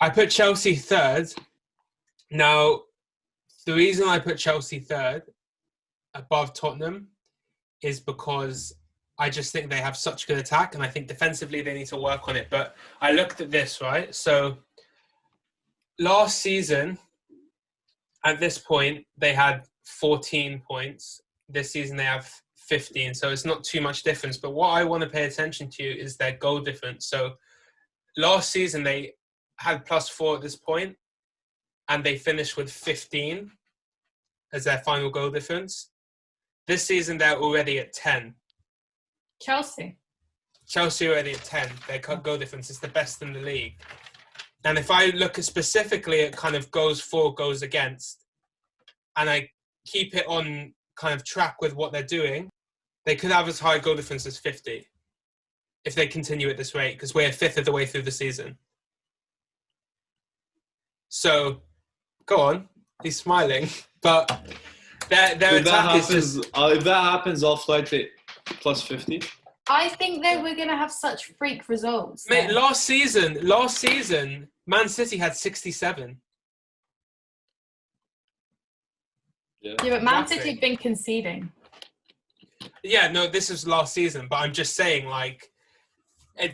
I put Chelsea 3rd. Now, the reason I put Chelsea 3rd above Tottenham is because I just think they have such good attack, and I think defensively they need to work on it. But I looked at this, right? So last season, at this point, they had 14 points. This season, they have 15. So it's not too much difference. But what I want to pay attention to is their goal difference. So last season, they had +4 at this point, and they finished with 15 as their final goal difference. This season, they're already at 10.
Chelsea
already at 10. Their goal difference is the best in the league. And if I look specifically at kind of goals for, goals against, and I keep it on kind of track with what they're doing, they could have as high goal difference as 50 if they continue at this rate, because we're a fifth of the way through the season. So, go on. He's smiling. But their attack is just...
If that happens, I'll fly to +50.
I think that we're going to have such freak results.
Mate, last season, Man City had 67.
Yeah, but Man
Exactly.
City have been conceding.
Yeah, no, this is last season, but I'm just saying, like,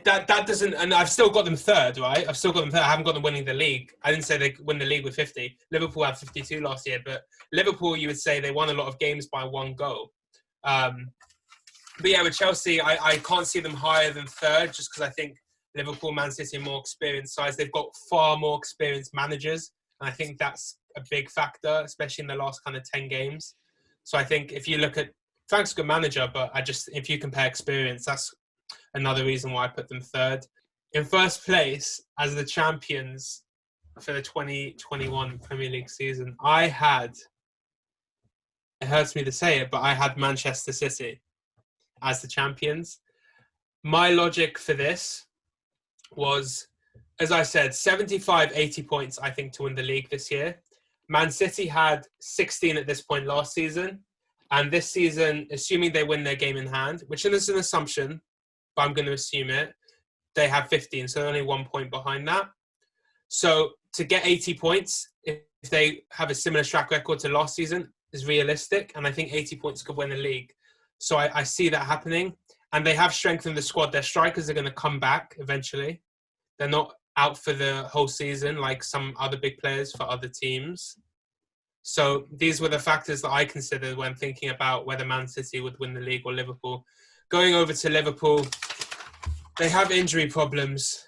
that doesn't... And I've still got them third, right? I've still got them third. I haven't got them winning the league. I didn't say they win the league with 50. Liverpool had 52 last year, but Liverpool, you would say they won a lot of games by 1 goal. But yeah, with Chelsea, I can't see them higher than third, just because I think Liverpool, Man City are more experienced sides. They've got far more experienced managers, and I think that's a big factor, especially in the last kind of 10 games. So I think if you look at... Frank's a good manager, but if you compare experience, that's another reason why I put them third. In first place, as the champions for the 2021 Premier League season, it hurts me to say it, but I had Manchester City as the champions. My logic for this was, as I said, 75, 80 points, I think, to win the league this year. Man City had 16 at this point last season. And this season, assuming they win their game in hand, which is an assumption, but I'm going to assume it, they have 15. So they're only 1 point behind that. So to get 80 points, if they have a similar track record to last season, is realistic. And I think 80 points could win the league. So I see that happening. And they have strengthened the squad. Their strikers are going to come back eventually. They're not out for the whole season like some other big players for other teams. So these were the factors that I considered when thinking about whether Man City would win the league or Liverpool. Going over to Liverpool, they have injury problems.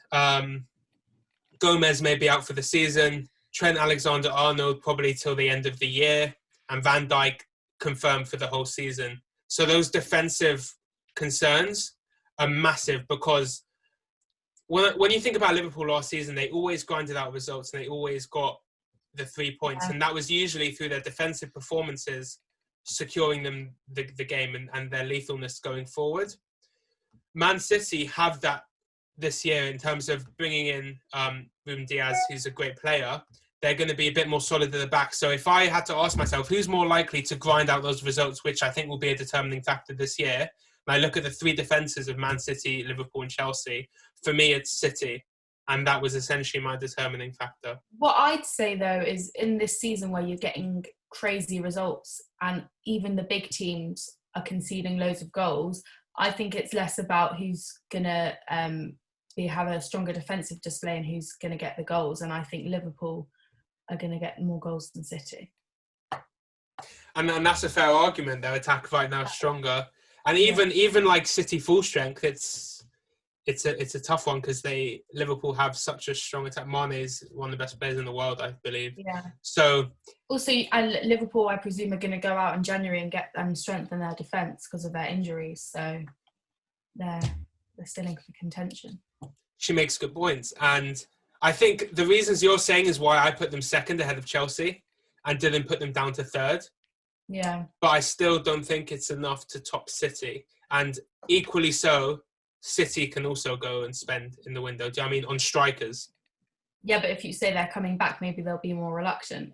Gomez may be out for the season. Trent Alexander-Arnold probably till the end of the year. And Van Dijk confirmed for the whole season. So those defensive concerns are massive, because when you think about Liverpool last season, they always grinded out results and they always got the 3 points.
Yeah.
And that was usually through their defensive performances, securing them the game and their lethalness going forward. Man City have that this year in terms of bringing in Ruben Diaz, who's a great player. They're going to be a bit more solid at the back. So if I had to ask myself, who's more likely to grind out those results, which I think will be a determining factor this year, and I look at the 3 defences of Man City, Liverpool and Chelsea, for me it's City. And that was essentially my determining factor.
What I'd say, though, is in this season where you're getting crazy results and even the big teams are conceding loads of goals, I think it's less about who's going to have a stronger defensive display and who's going to get the goals. And I think Liverpool are going to get more goals than City.
And that's a fair argument. Their attack right now is stronger. And even like City full strength, it's a tough one because Liverpool have such a strong attack. Mane is one of the best players in the world, I believe.
Yeah.
So
also, and Liverpool, I presume, are going to go out in January and strengthen their defence because of their injuries. So they're still in contention.
She makes good points, and I think the reasons you're saying is why I put them second ahead of Chelsea and didn't put them down to third.
Yeah.
But I still don't think it's enough to top City, and equally so, City can also go and spend in the window. Do you know what I mean? On strikers.
Yeah, but if you say they're coming back, maybe they'll be more reluctant.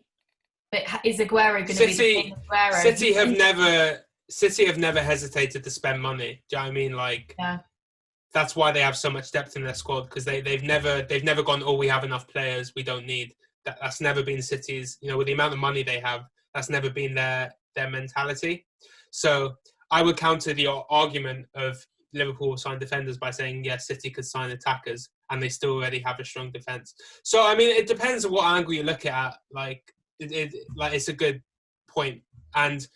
But is Aguero going to be the same as Aguero?
City have never hesitated to spend money. Do you know what I mean? Like,
yeah.
That's why they have so much depth in their squad, because they've never gone, oh, we have enough players, we don't need. That's never been City's, with the amount of money they have, that's never been their mentality. So I would counter the argument of Liverpool sign defenders by saying, yes, City could sign attackers and they still already have a strong defence. So, I mean, it depends on what angle you look at. Like, it's a good point. And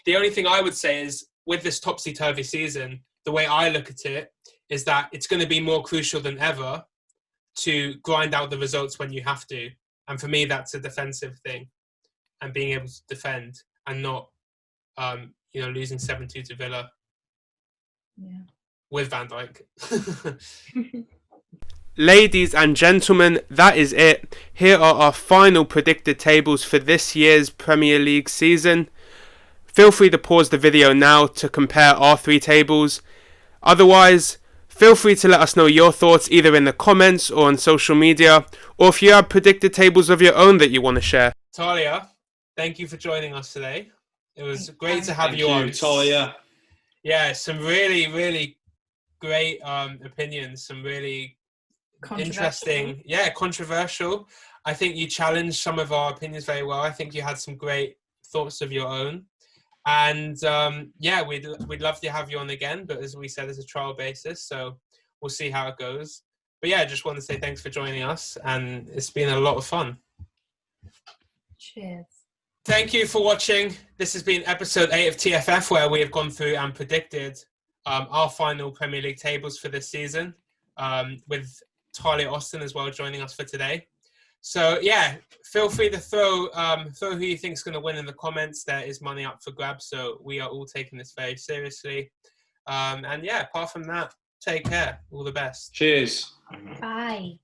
the only thing I would say is, with this topsy-turvy season, the way I look at it is that it's going to be more crucial than ever to grind out the results when you have to. And for me, that's a defensive thing, and being able to defend and not, losing 7-2 to Villa.
Yeah.
With Van Dijk.
Ladies and gentlemen, that is it. Here are our final predicted tables for this year's Premier League season. Feel free to pause the video now to compare our 3 tables. Otherwise, feel free to let us know your thoughts either in the comments or on social media, or if you have predicted tables of your own that you want to share.
Talia, thank you for joining us today. It was great to have you on.
Talia.
Yeah, some really, really great opinions, some really interesting, controversial. I think you challenged some of our opinions very well. I think you had some great thoughts of your own. And we'd love to have you on again, but as we said, it's a trial basis, so we'll see how it goes. But yeah, I just want to say thanks for joining us, and it's been a lot of fun.
Cheers.
Thank you for watching. This has been episode 8 of TFF, where we have gone through and predicted our final Premier League tables for this season, with Talia Austin as well joining us for today. So yeah, feel free to throw who you think is going to win in the comments. There is money up for grabs, so we are all taking this very seriously. And yeah, apart from that, take care. All the best.
Cheers.
Bye.